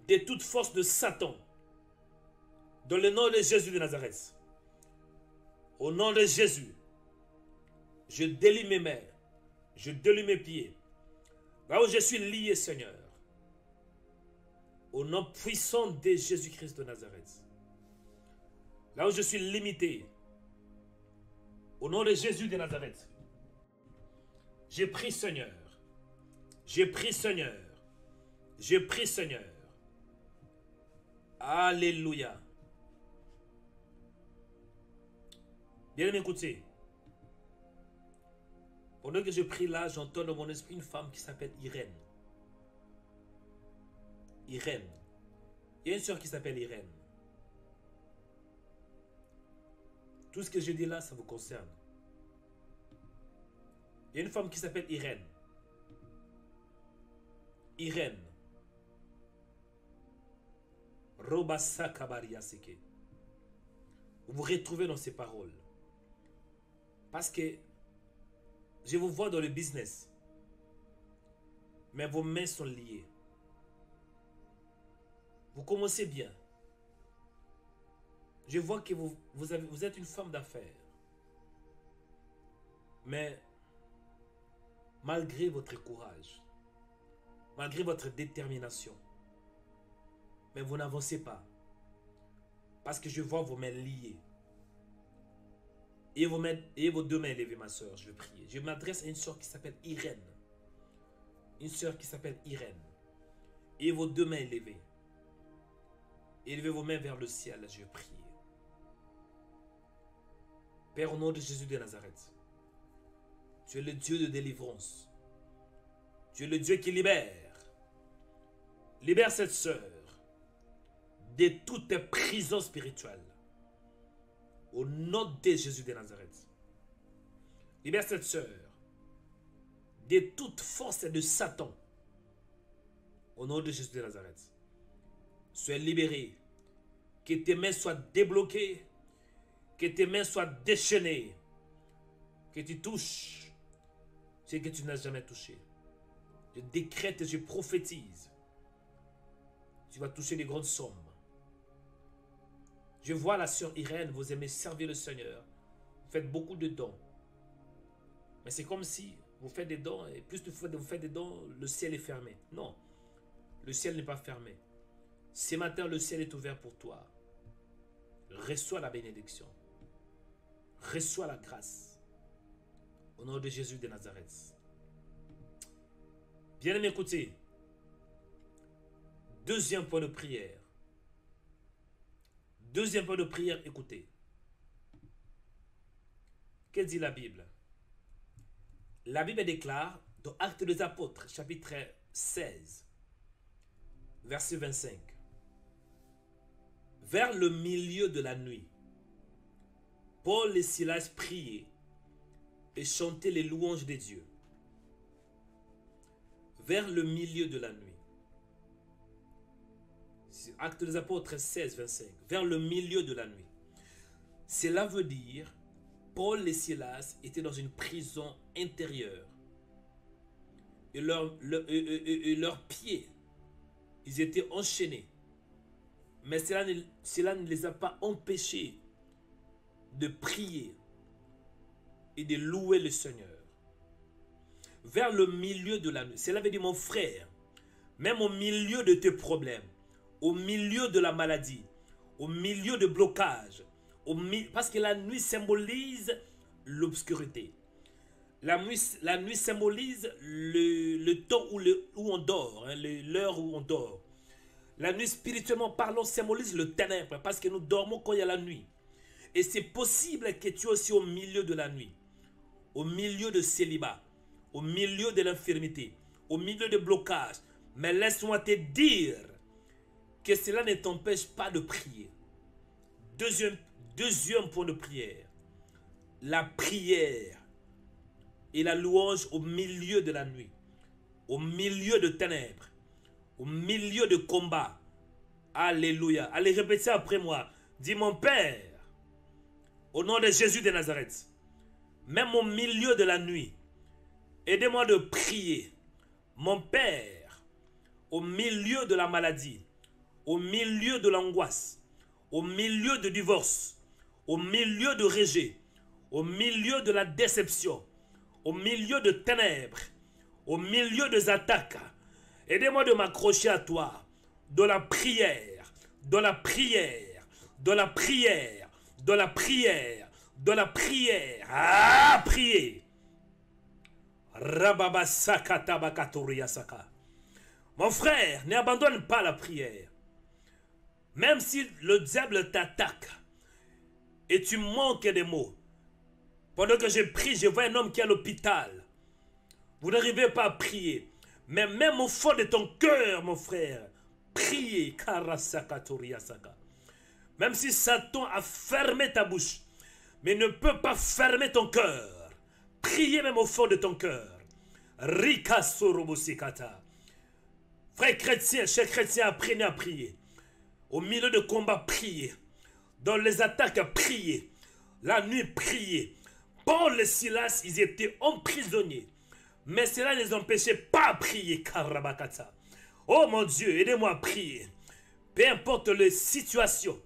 de toute force de Satan. Dans le nom de Jésus de Nazareth, au nom de Jésus, je délie mes mains, je délie mes pieds. Là où je suis lié, Seigneur, Au nom puissant de Jésus-Christ de Nazareth. Là où je suis limité. Au nom de Jésus de Nazareth. J'ai pris Seigneur. J'ai pris Seigneur. J'ai pris Seigneur. Alléluia. Bien écoutez. Pendant que je prie là, j'entends dans mon esprit une femme qui s'appelle Irène. Irène. Il y a une soeur qui s'appelle Irène. Tout ce que je dis là, ça vous concerne. Il y a une femme qui s'appelle Irène. Irène. Robassa Kabariaseke. Vous vous retrouvez dans ces paroles. Parce que je vous vois dans le business. Mais vos mains sont liées. Vous commencez bien. Je vois que vous êtes une femme d'affaires. Mais malgré votre courage, malgré votre détermination, mais vous n'avancez pas. Parce que je vois vos mains liées. Et vos deux mains levées, ma soeur, je vais prier. Je m'adresse à une soeur qui s'appelle Irène. Une soeur qui s'appelle Irène. Et vos deux mains levées. Élevez vos mains vers le ciel, je vais prier. Père, au nom de Jésus de Nazareth, tu es le Dieu de délivrance. Tu es le Dieu qui libère. Libère cette sœur de toutes tes prisons spirituelles. Au nom de Jésus de Nazareth. Libère cette sœur de toute force de Satan. Au nom de Jésus de Nazareth. Sois libéré. Que tes mains soient débloquées. Que tes mains soient déchaînées. Que tu touches ce que tu n'as jamais touché. Je décrète et je prophétise. Tu vas toucher les grandes sommes. Je vois la sœur Irène, vous aimez servir le Seigneur. Vous faites beaucoup de dons. Mais c'est comme si vous faites des dons et plus vous faites des dons, le ciel est fermé. Non, le ciel n'est pas fermé. Ce matin, le ciel est ouvert pour toi. Reçois la bénédiction. Reçois la grâce. Au nom de Jésus de Nazareth. Bien-aimés, écoutez. Deuxième point de prière. Deuxième point de prière, écoutez. Que dit la Bible? La Bible déclare dans Actes des Apôtres, chapitre 16, verset 25. Vers le milieu de la nuit, Paul et Silas priaient et chantaient les louanges de Dieu. Vers le milieu de la nuit. Actes des Apôtres 16, 25. Vers le milieu de la nuit. Cela veut dire, Paul et Silas étaient dans une prison intérieure. Et leurs pieds, ils étaient enchaînés. Mais cela ne les a pas empêchés de prier et de louer le Seigneur. Vers le milieu de la nuit. Cela veut dire, mon frère, même au milieu de tes problèmes, au milieu de la maladie, au milieu de blocage, parce que la nuit symbolise l'obscurité. La nuit symbolise le temps où on dort, hein, l'heure où on dort. La nuit, spirituellement parlant, symbolise le ténèbre, parce que nous dormons quand il y a la nuit. Et c'est possible que tu es aussi au milieu de la nuit, au milieu de célibat, au milieu de l'infirmité, au milieu de blocage. Mais laisse-moi te dire que cela ne t'empêche pas de prier. Deuxième point de prière. La prière et la louange au milieu de la nuit, au milieu de ténèbres, au milieu de combat. Alléluia. Allez, répétez après moi. Dis, mon Père, au nom de Jésus de Nazareth, même au milieu de la nuit, aidez-moi de prier. Mon Père, au milieu de la maladie, au milieu de l'angoisse, au milieu de divorce, au milieu de rejet, au milieu de la déception, au milieu de ténèbres, au milieu des attaques, aidez-moi de m'accrocher à toi. de la prière, de la prière, de la prière, de la prière, de la prière. Ah, priez. Mon frère, n'abandonne pas la prière. Même si le diable t'attaque et tu manques des mots. Pendant que je prie, je vois un homme qui est à l'hôpital. Vous n'arrivez pas à prier. Mais même au fond de ton cœur, mon frère, priez. Même si Satan a fermé ta bouche, mais ne peut pas fermer ton cœur. Priez même au fond de ton cœur. Rika Sorobosikata. Frères chrétiens, chers chrétiens, apprenez à prier. Au milieu de combats, priez. Dans les attaques, priez. La nuit, priez. Paul et Silas, ils étaient emprisonnés. Mais cela ne les empêchait pas de prier. Karabakata. Oh mon Dieu, aidez-moi à prier. Peu importe les situations,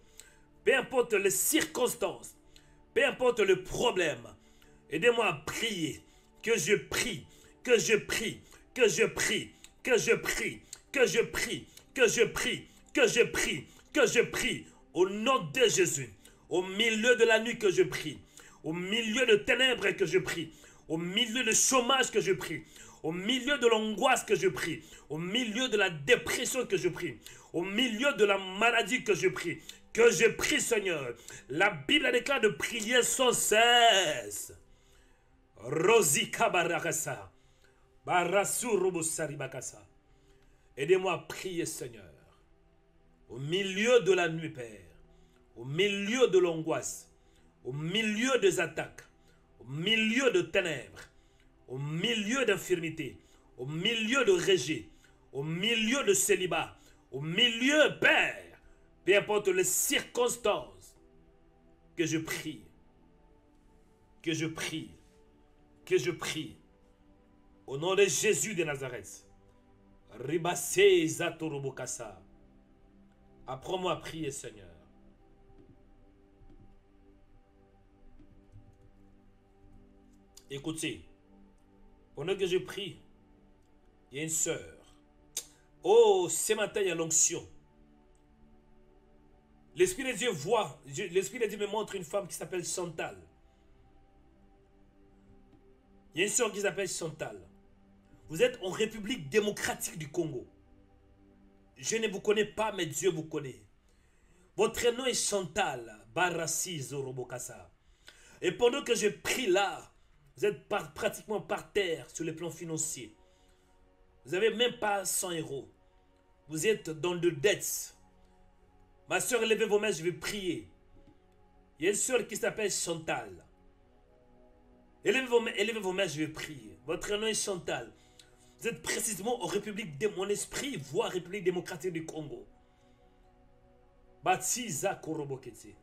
peu importe les circonstances, peu importe le problème, aidez-moi à prier. Que je prie, que je prie, que je prie, que je prie, que je prie, que je prie, que je prie, que je prie. Au nom de Jésus, au milieu de la nuit que je prie, au milieu de ténèbres que je prie, au milieu de chômage que je prie, au milieu de l'angoisse que je prie, au milieu de la dépression que je prie, au milieu de la maladie que je prie, Seigneur. La Bible déclare de prier sans cesse. Rosika barakasa, barasurubu bakasa. Aidez-moi à prier, Seigneur. Au milieu de la nuit, Père, au milieu de l'angoisse, au milieu des attaques, au milieu de ténèbres, au milieu d'infirmité, au milieu de rejet, au milieu de célibat, au milieu, Père, peu importe les circonstances, que je prie, que je prie, que je prie, au nom de Jésus de Nazareth. Ribassé Zatorobokasa. Apprends-moi à prier, Seigneur. Écoutez, pendant que je prie, il y a une sœur. Oh, ce matin, il y a l'onction. L'Esprit de Dieu voit, l'Esprit de Dieu me montre une femme qui s'appelle Chantal. Il y a une sœur qui s'appelle Chantal. Vous êtes en République démocratique du Congo. Je ne vous connais pas, mais Dieu vous connaît. Votre nom est Chantal Barassi Zorobokasa. Et pendant que je prie là, vous êtes pratiquement par terre sur le plan financier. Vous n'avez même pas 100 euros. Vous êtes dans de dettes. Ma soeur, élevez vos mains, je vais prier. Il y a une soeur qui s'appelle Chantal. Élevez vos mains, je vais prier. Votre nom est Chantal. Vous êtes précisément en République de mon esprit, voire République démocratique du Congo. Batiza Korobokete.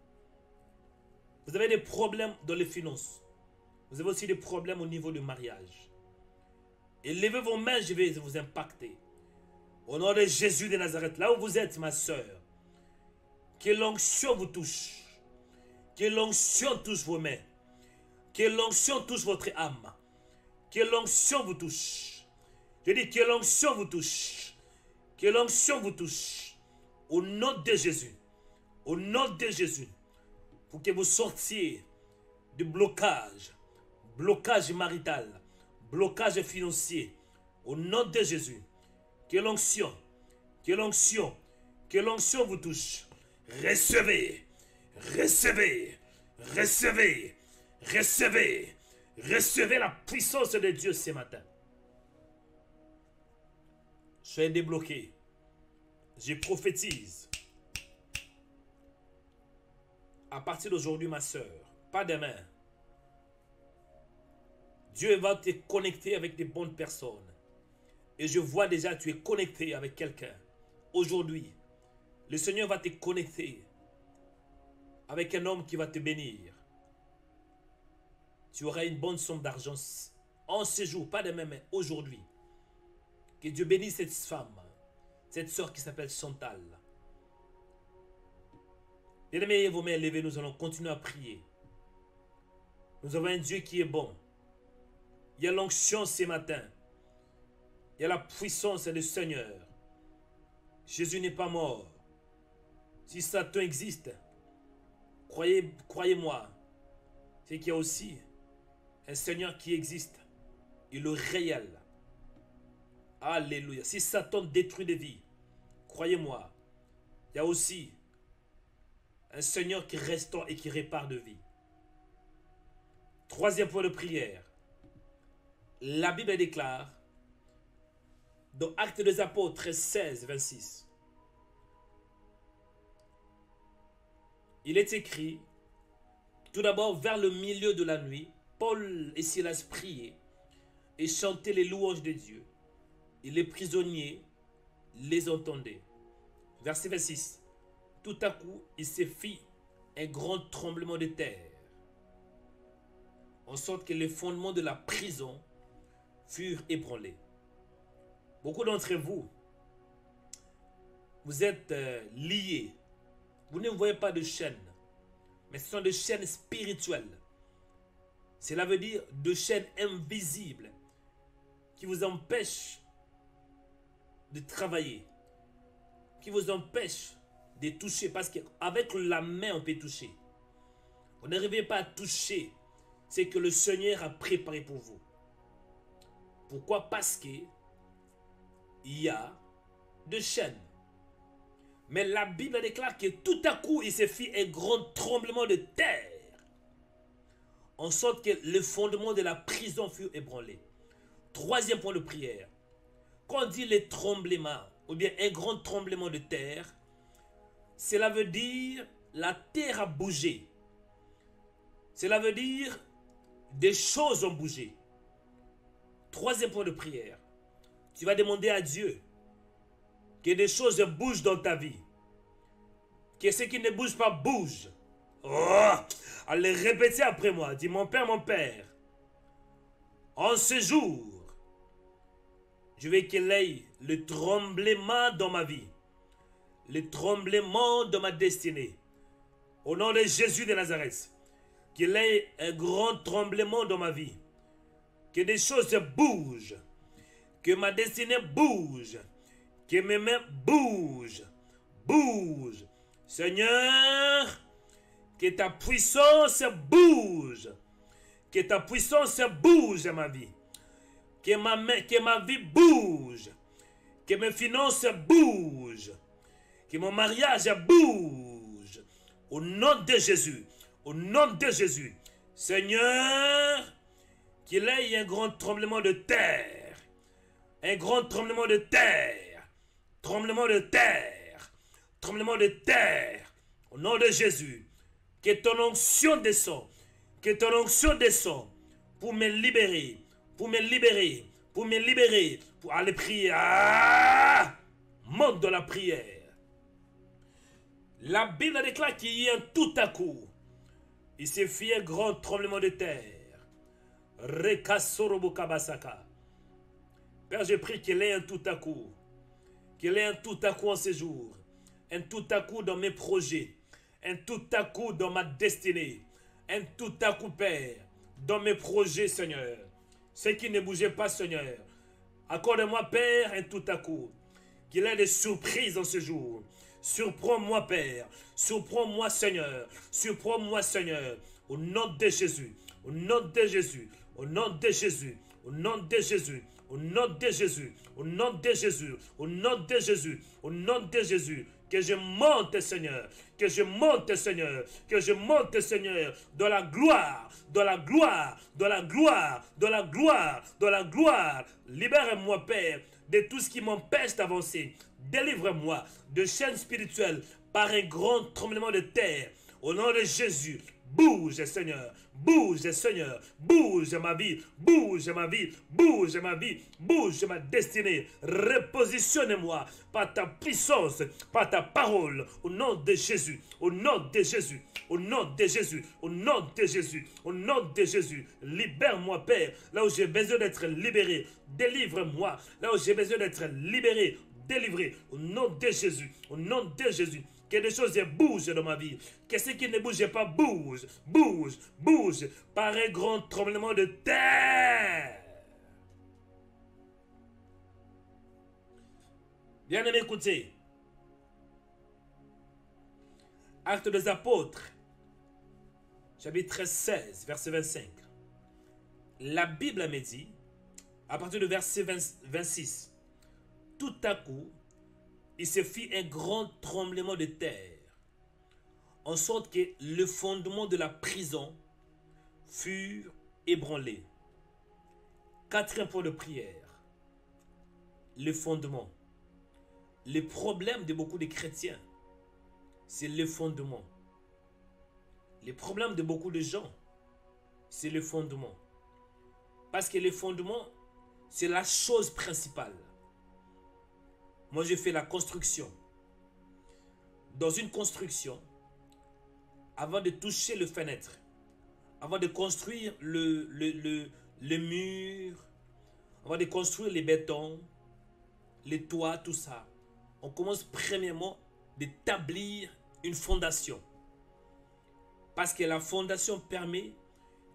Vous avez des problèmes dans les finances. Vous avez aussi des problèmes au niveau du mariage. Élevez vos mains, je vais vous impacter. Au nom de Jésus de Nazareth, là où vous êtes, ma soeur, que l'onction vous touche. Que l'onction touche vos mains. Que l'onction touche votre âme. Que l'onction vous touche. Je dis que l'onction vous touche. Que l'onction vous touche. Au nom de Jésus. Au nom de Jésus. Pour que vous sortiez du blocage. Blocage marital. Blocage financier. Au nom de Jésus. Que l'onction. Que l'onction. Que l'onction vous touche. Recevez. Recevez. Recevez. Recevez. Recevez la puissance de Dieu ce matin. Soyez débloqués. Je prophétise. À partir d'aujourd'hui, ma soeur, pas demain. Dieu va te connecter avec des bonnes personnes. Et je vois déjà tu es connecté avec quelqu'un. Aujourd'hui, le Seigneur va te connecter avec un homme qui va te bénir. Tu auras une bonne somme d'argent en ce jour, pas demain, mais aujourd'hui. Que Dieu bénisse cette femme, cette soeur qui s'appelle Chantal. Bien-aimés, vos mains levées, nous allons continuer à prier. Nous avons un Dieu qui est bon. Il y a l'onction ce matin. Il y a la puissance du Seigneur. Jésus n'est pas mort. Si Satan existe, croyez-moi, c'est qu'il y a aussi un Seigneur qui existe. Et le réel. Alléluia. Si Satan détruit des vies, croyez-moi, il y a aussi un Seigneur qui restaure et qui répare de vie. Troisième point de prière. La Bible déclare dans Actes des Apôtres 16, 26. Il est écrit, tout d'abord vers le milieu de la nuit, Paul et Silas priaient et chantaient les louanges de Dieu. Et les prisonniers les entendaient. Verset 26. Tout à coup, il se fit un grand tremblement de terre, en sorte que les fondements de la prison furent ébranlés. Beaucoup d'entre vous, vous êtes liés. Vous ne voyez pas de chaînes, mais ce sont des chaînes spirituelles. Cela veut dire de chaînes invisibles qui vous empêchent de travailler, qui vous empêchent de toucher, parce qu'avec la main on peut toucher. Vous n'arrivez pas à toucher ce que le Seigneur a préparé pour vous. Pourquoi? Parce que il y a de chaînes. Mais la Bible déclare que tout à coup il se fit un grand tremblement de terre, en sorte que les fondements de la prison furent ébranlés. Troisième point de prière. Quand on dit les tremblements, ou bien un grand tremblement de terre, cela veut dire la terre a bougé. Cela veut dire des choses ont bougé. Troisième point de prière. Tu vas demander à Dieu que des choses bougent dans ta vie. Que ce qui ne bouge pas bouge. Oh, allez répéter après moi. Dis mon Père, en ce jour, je veux qu'il y ait le tremblement dans ma vie, le tremblement de ma destinée. Au nom de Jésus de Nazareth, qu'il y ait un grand tremblement dans ma vie, que des choses bougent, que ma destinée bouge, que mes mains bougent, Seigneur, que ta puissance bouge, que ta puissance bouge dans ma vie. Que ma vie bouge, que mes finances bougent, que mon mariage bouge. Au nom de Jésus, au nom de Jésus, Seigneur, qu'il y ait un grand tremblement de terre, un grand tremblement de terre, tremblement de terre, tremblement de terre, au nom de Jésus, que ton onction descend, que ton onction descend pour me libérer, pour aller prier. Monte de la prière. La Bible déclare qu'il y a un tout à coup, il s'est fait un grand tremblement de terre. Père, je prie qu'il y ait un tout à coup, qu'il y ait un tout à coup en ce jour, un tout à coup dans mes projets, un tout à coup dans ma destinée, un tout à coup, Père, dans mes projets, Seigneur. Ce qui ne bougeait pas, Seigneur. Accorde-moi, Père, un tout à coup. Qu'il y ait des surprises en ce jour. Surprends-moi, Père. Surprends-moi, Seigneur. Surprends-moi, Seigneur. Au nom de Jésus. Au nom de Jésus. Au nom de Jésus. Au nom de Jésus. Au nom de Jésus. Au nom de Jésus. Au nom de Jésus. Au nom de Jésus. Que je monte, Seigneur. Que je monte, Seigneur. Que je monte, Seigneur. Dans la gloire. Dans la gloire. Dans la gloire. Dans la gloire. Dans la gloire. Libère-moi, Père, de tout ce qui m'empêche d'avancer. Délivre-moi de chaînes spirituelles par un grand tremblement de terre. Au nom de Jésus. Bouge, Seigneur. Bouge, Seigneur. Bouge ma vie. Bouge ma vie. Bouge ma vie. Bouge ma destinée. Repositionne-moi par ta puissance, par ta parole. Au nom de Jésus. Au nom de Jésus. Au nom de Jésus. Au nom de Jésus. Au nom de Jésus. Libère-moi, Père, là où j'ai besoin d'être libéré. Délivre-moi là où j'ai besoin d'être libéré. Délivré. Au nom de Jésus. Au nom de Jésus. Que des choses bougent dans ma vie. Que ce qui ne bouge pas bouge, bouge, bouge par un grand tremblement de terre. Bien aimé, écoutez. Actes des Apôtres, chapitre 16, verset 25. La Bible me dit, à partir du verset 26, tout à coup, il se fit un grand tremblement de terre, en sorte que le fondement de la prison fut ébranlé. Quatrième point de prière, le fondement. Le problème de beaucoup de chrétiens, c'est le fondement. Le problème de beaucoup de gens, c'est le fondement. Parce que le fondement, c'est la chose principale. Moi, j'ai fait la construction. Dans une construction, avant de toucher le fenêtre, avant de construire le mur, avant de construire les bétons, les toits, tout ça, on commence premièrement d'établir une fondation. Parce que la fondation permet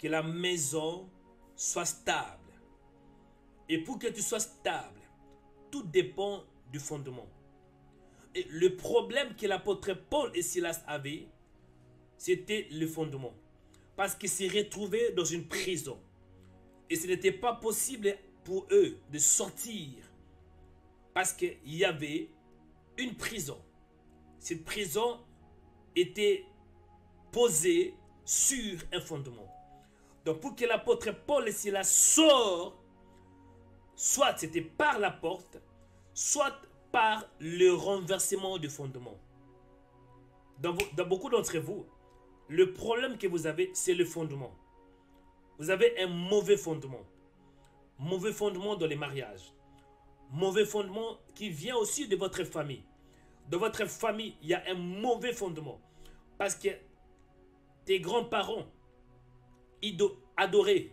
que la maison soit stable. Et pour que tu sois stable, tout dépend du fondement. Et le problème que l'apôtre Paul et Silas avaient, c'était le fondement. Parce qu'ils s'y retrouvaient dans une prison. Et ce n'était pas possible pour eux de sortir. Parce qu'il y avait une prison. Cette prison était posée sur un fondement. Donc pour que l'apôtre Paul et Silas sortent, soit c'était par la porte, soit par le renversement du fondement. Dans beaucoup d'entre vous, le problème que vous avez, c'est le fondement. Vous avez un mauvais fondement. Mauvais fondement dans les mariages. Mauvais fondement qui vient aussi de votre famille. Dans votre famille, il y a un mauvais fondement. Parce que tes grands-parents, ils adoraient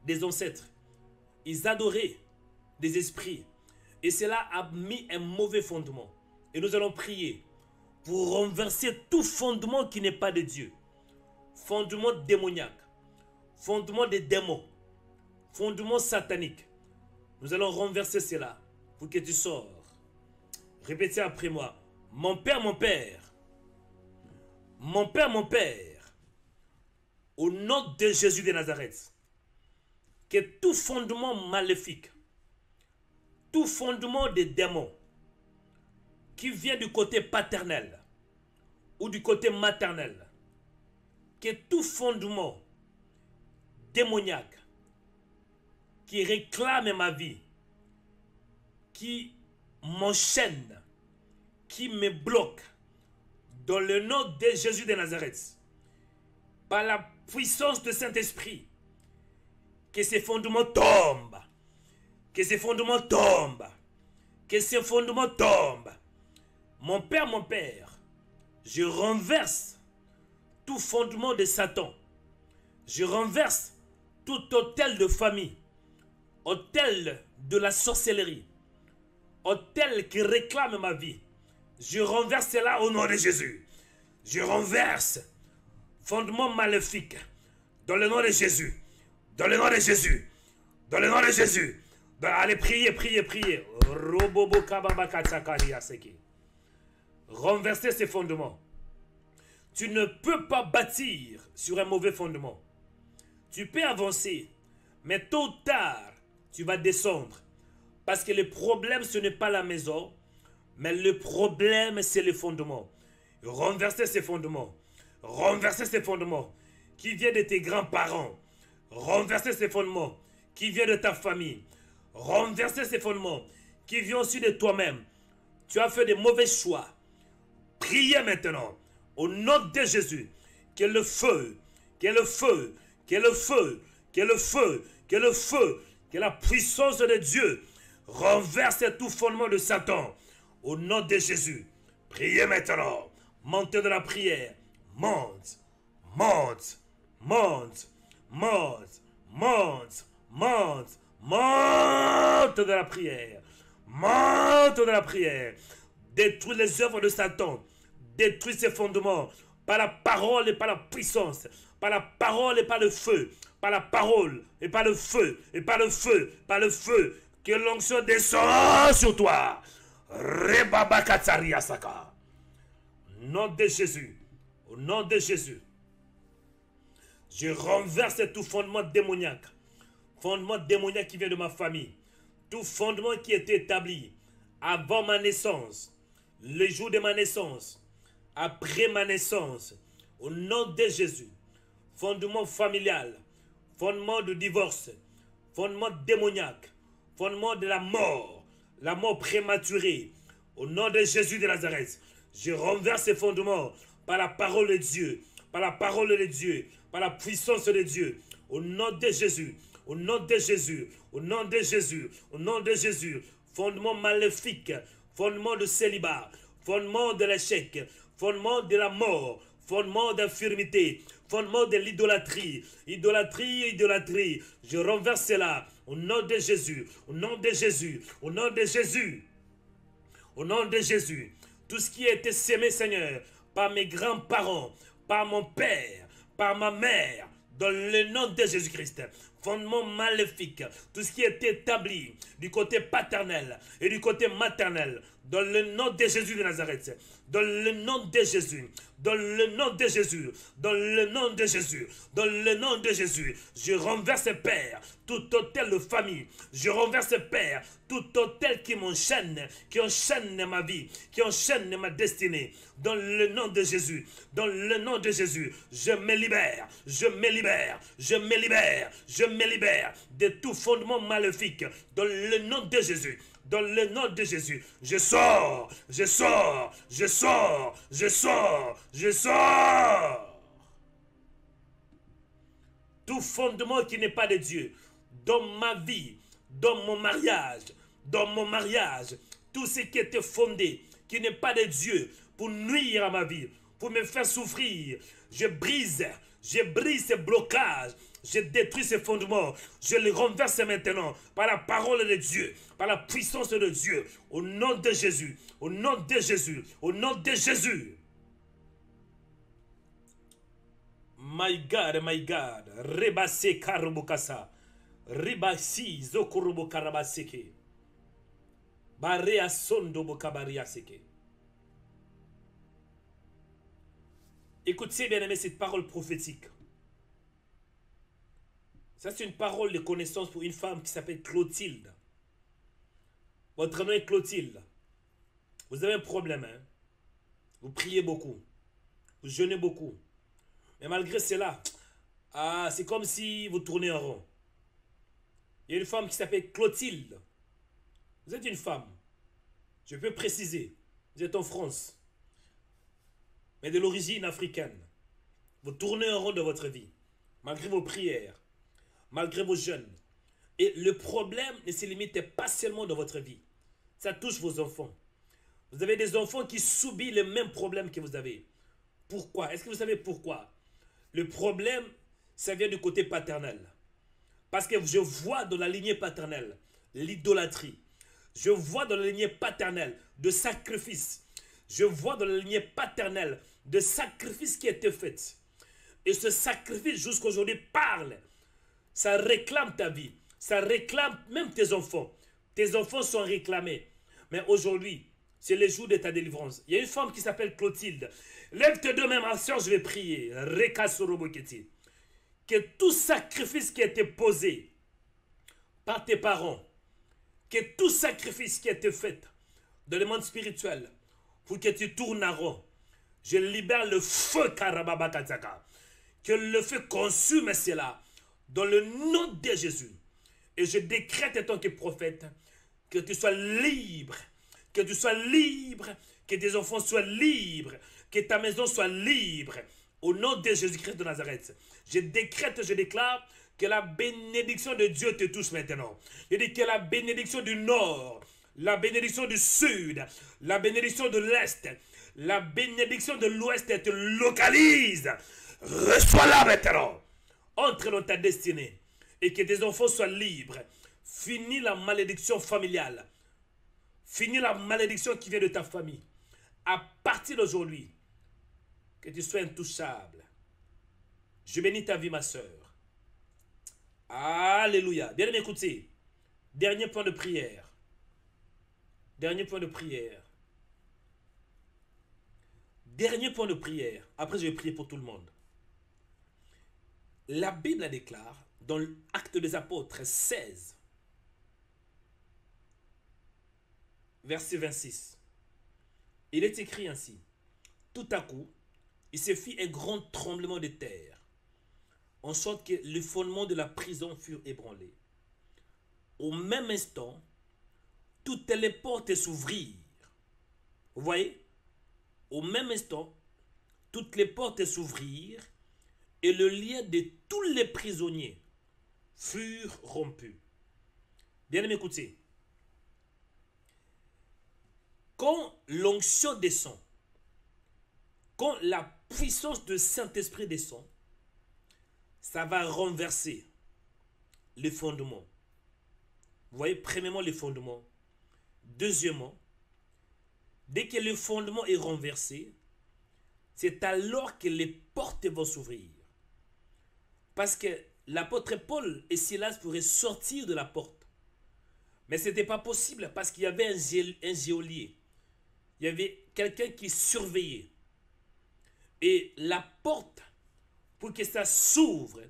des ancêtres. Ils adoraient des esprits. Et cela a mis un mauvais fondement. Et nous allons prier pour renverser tout fondement qui n'est pas de Dieu. Fondement démoniaque. Fondement des démons. Fondement satanique. Nous allons renverser cela pour que tu sors. Répétez après moi. Mon Père, mon Père. Mon Père, mon Père. Au nom de Jésus de Nazareth. Que tout fondement maléfique, tout fondement des démons qui vient du côté paternel ou du côté maternel, que tout fondement démoniaque qui réclame ma vie, qui m'enchaîne, qui me bloque, dans le nom de Jésus de Nazareth, par la puissance du Saint-Esprit, que ces fondements tombent, que ces fondements tombent, que ces fondements tombent. Mon Père, je renverse tout fondement de Satan. Je renverse tout hôtel de famille, hôtel de la sorcellerie, hôtel qui réclame ma vie. Je renverse cela au nom de Jésus. Je renverse fondement maléfique dans le nom de Jésus. Dans le nom de Jésus. Dans le nom de Jésus. Allez, priez. Renverser ces fondements. Tu ne peux pas bâtir sur un mauvais fondement. Tu peux avancer, mais tôt ou tard, tu vas descendre. Parce que le problème, ce n'est pas la maison, mais le problème, c'est le fondement. Renverser ces fondements. Renverser ces fondements qui viennent de tes grands-parents. Renverser ces fondements qui viennent de ta famille. Renverser ces fondements qui viennent aussi de toi-même. Tu as fait de mauvais choix. Priez maintenant au nom de Jésus que le feu, que le feu, que le feu, que le feu, que le feu, que la puissance de Dieu renverse tout fondement de Satan au nom de Jésus. Priez maintenant. Montez de la prière. Monte, monte, monte. Monte, monte, monte, monte de la prière. Monte de la prière. Détruis les œuvres de Satan. Détruis ses fondements par la parole et par la puissance. Par la parole et par le feu. Par la parole et par le feu. Et par le feu. Par le feu. Que l'onction descend sur toi. Rebaba Katsaria Saka. nom de Jésus, au nom de Jésus, je renverse tout fondement démoniaque qui vient de ma famille, tout fondement qui est établi avant ma naissance, le jour de ma naissance, après ma naissance, au nom de Jésus, fondement familial, fondement de divorce, fondement démoniaque, fondement de la mort prématurée, au nom de Jésus de Nazareth, je renverse ces fondements par la parole de Dieu, par la parole de Dieu, par la puissance de Dieu, au nom de Jésus, au nom de Jésus, au nom de Jésus, au nom de Jésus, fondement maléfique, fondement de célibat, fondement de l'échec, fondement de la mort, fondement d'infirmité, fondement de l'idolâtrie, idolâtrie, je renverse cela au nom de Jésus, au nom de Jésus, au nom de Jésus, au nom de Jésus. Tout ce qui a été sémé, Seigneur, par mes grands-parents, par mon père, par ma mère, dans le nom de Jésus-Christ, fondement maléfique, tout ce qui est établi du côté paternel et du côté maternel, dans le nom de Jésus de Nazareth, dans le nom de Jésus, dans le nom de Jésus, dans le nom de Jésus, dans le nom de Jésus, je renverse, Père, tout hôtel de famille, je renverse, Père, tout hôtel qui m'enchaîne, qui enchaîne ma vie, qui enchaîne ma destinée, dans le nom de Jésus, dans le nom de Jésus, je me libère, je me libère, je me libère, je me libère de tout fondement maléfique, dans le nom de Jésus. Dans le nom de Jésus, je sors, je sors, je sors, je sors, je sors. Tout fondement qui n'est pas de Dieu, dans ma vie, dans mon mariage, tout ce qui était fondé, qui n'est pas de Dieu, pour nuire à ma vie, pour me faire souffrir, je brise ces blocages, je détruis ces fondements, je les renverse maintenant par la parole de Dieu, par la puissance de Dieu, au nom de Jésus, au nom de Jésus, au nom de Jésus. My God, Rebase Karubukasa, Ribasi Zokurubukarabaseke, Barea Sondo Bokabariaseke. Écoutez, bien aimé, cette parole prophétique. Ça, c'est une parole de connaissance pour une femme qui s'appelle Clotilde. Votre nom est Clotilde. Vous avez un problème, hein? Vous priez beaucoup. Vous jeûnez beaucoup. Mais malgré cela, c'est comme si vous tournez en rond. Il y a une femme qui s'appelle Clotilde. Vous êtes une femme. Je peux préciser. Vous êtes en France. Mais de l'origine africaine. Vous tournez en rond de votre vie. Malgré vos prières. Malgré vos jeûnes. Et le problème ne se limite pas seulement dans votre vie. Ça touche vos enfants. Vous avez des enfants qui subissent les mêmes problèmes que vous avez. Pourquoi? Est-ce que vous savez pourquoi? Le problème, ça vient du côté paternel. Parce que je vois dans la lignée paternelle l'idolâtrie. Je vois dans la lignée paternelle de sacrifice. Je vois dans la lignée paternelle de sacrifices qui étaient faits. Et ce sacrifice jusqu'aujourd'hui parle. Ça réclame ta vie. Ça réclame même tes enfants. Tes enfants sont réclamés. Mais aujourd'hui, c'est le jour de ta délivrance. Il y a une femme qui s'appelle Clotilde. Lève tes deux mains, ma soeur, je vais prier. Que tout sacrifice qui a été posé par tes parents, que tout sacrifice qui a été fait dans le monde spirituel, pour que tu tournes en rond, je libère le feu Karababa Katsaka. Que le feu consume cela dans le nom de Jésus. Et je décrète en tant que prophète que tu sois libre, que tu sois libre, que tes enfants soient libres, que ta maison soit libre. Au nom de Jésus-Christ de Nazareth, je décrète, je déclare que la bénédiction de Dieu te touche maintenant. Je dis que la bénédiction du nord, la bénédiction du sud, la bénédiction de l'est, la bénédiction de l'ouest te localise. Reçois-la maintenant. Entre dans ta destinée et que tes enfants soient libres. Finis la malédiction familiale. Finis la malédiction qui vient de ta famille. À partir d'aujourd'hui, que tu sois intouchable. Je bénis ta vie, ma soeur. Alléluia. Bien aimé, écoutez. Dernier point de prière. Dernier point de prière. Dernier point de prière. Après, je vais prier pour tout le monde. La Bible la déclare dans l'Acte des Apôtres 16, verset 26. Il est écrit ainsi. Tout à coup, il se fit un grand tremblement de terre, en sorte que les fondements de la prison furent ébranlés. Au même instant, toutes les portes s'ouvrirent. Vous voyez? Au même instant, toutes les portes s'ouvrirent et le lien de tous les prisonniers furent rompus. Bien aimé, écoutez. Quand l'onction descend, quand la puissance du Saint-Esprit descend, ça va renverser les fondements. Vous voyez, premièrement, les fondements. Deuxièmement, dès que le fondement est renversé, c'est alors que les portes vont s'ouvrir. Parce que l'apôtre Paul et Silas pourraient sortir de la porte. Mais ce n'était pas possible parce qu'il y avait un geôlier. Il y avait quelqu'un qui surveillait. Et la porte, pour que ça s'ouvre,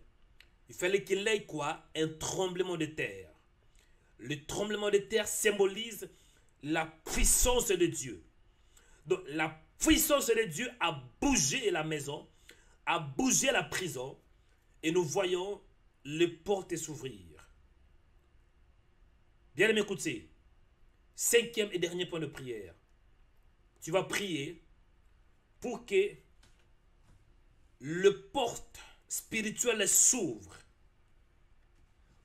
il fallait qu'il y ait quoi? Un tremblement de terre. Le tremblement de terre symbolise la puissance de Dieu. Donc la puissance de Dieu a bougé la maison, a bougé la prison, et nous voyons les portes s'ouvrir. Bien aimé, écoutez, cinquième et dernier point de prière. Tu vas prier pour que le porte spirituelle s'ouvre.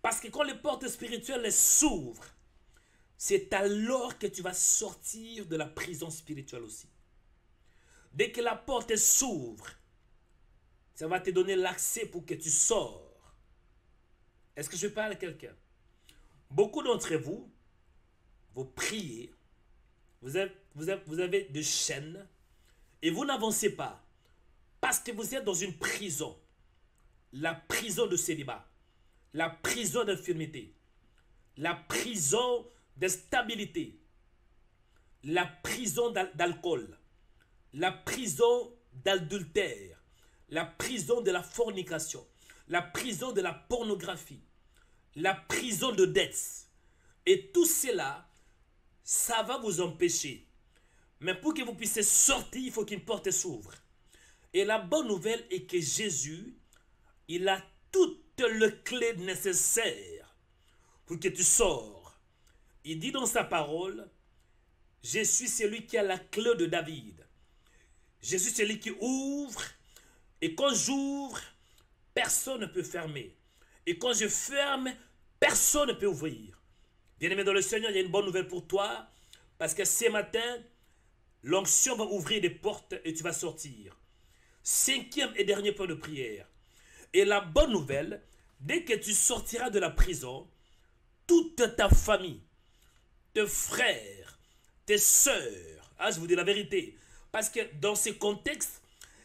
Parce que quand les portes spirituelles s'ouvrent, c'est alors que tu vas sortir de la prison spirituelle aussi. Dès que la porte s'ouvre, ça va te donner l'accès pour que tu sors. Est-ce que je parle à quelqu'un? Beaucoup d'entre vous, vous priez, vous avez des chaînes et vous n'avancez pas parce que vous êtes dans une prison. La prison de célibat, la prison d'infirmité, la prison de stabilité, la prison d'alcool, la prison d'adultère, la prison de la fornication, la prison de la pornographie, la prison de dettes. Et tout cela, ça va vous empêcher. Mais pour que vous puissiez sortir, il faut qu'une porte s'ouvre. Et la bonne nouvelle est que Jésus, il a toutes les clés nécessaires pour que tu sors. Il dit dans sa parole, je suis celui qui a la clé de David. Je suis celui qui ouvre, et quand j'ouvre, personne ne peut fermer. Et quand je ferme, personne ne peut ouvrir. Bien-aimé dans le Seigneur, il y a une bonne nouvelle pour toi, parce que ce matin, l'onction va ouvrir des portes et tu vas sortir. Cinquième et dernier point de prière. Et la bonne nouvelle, dès que tu sortiras de la prison, toute ta famille, tes frères, tes sœurs, je vous dis la vérité, parce que dans ce contexte,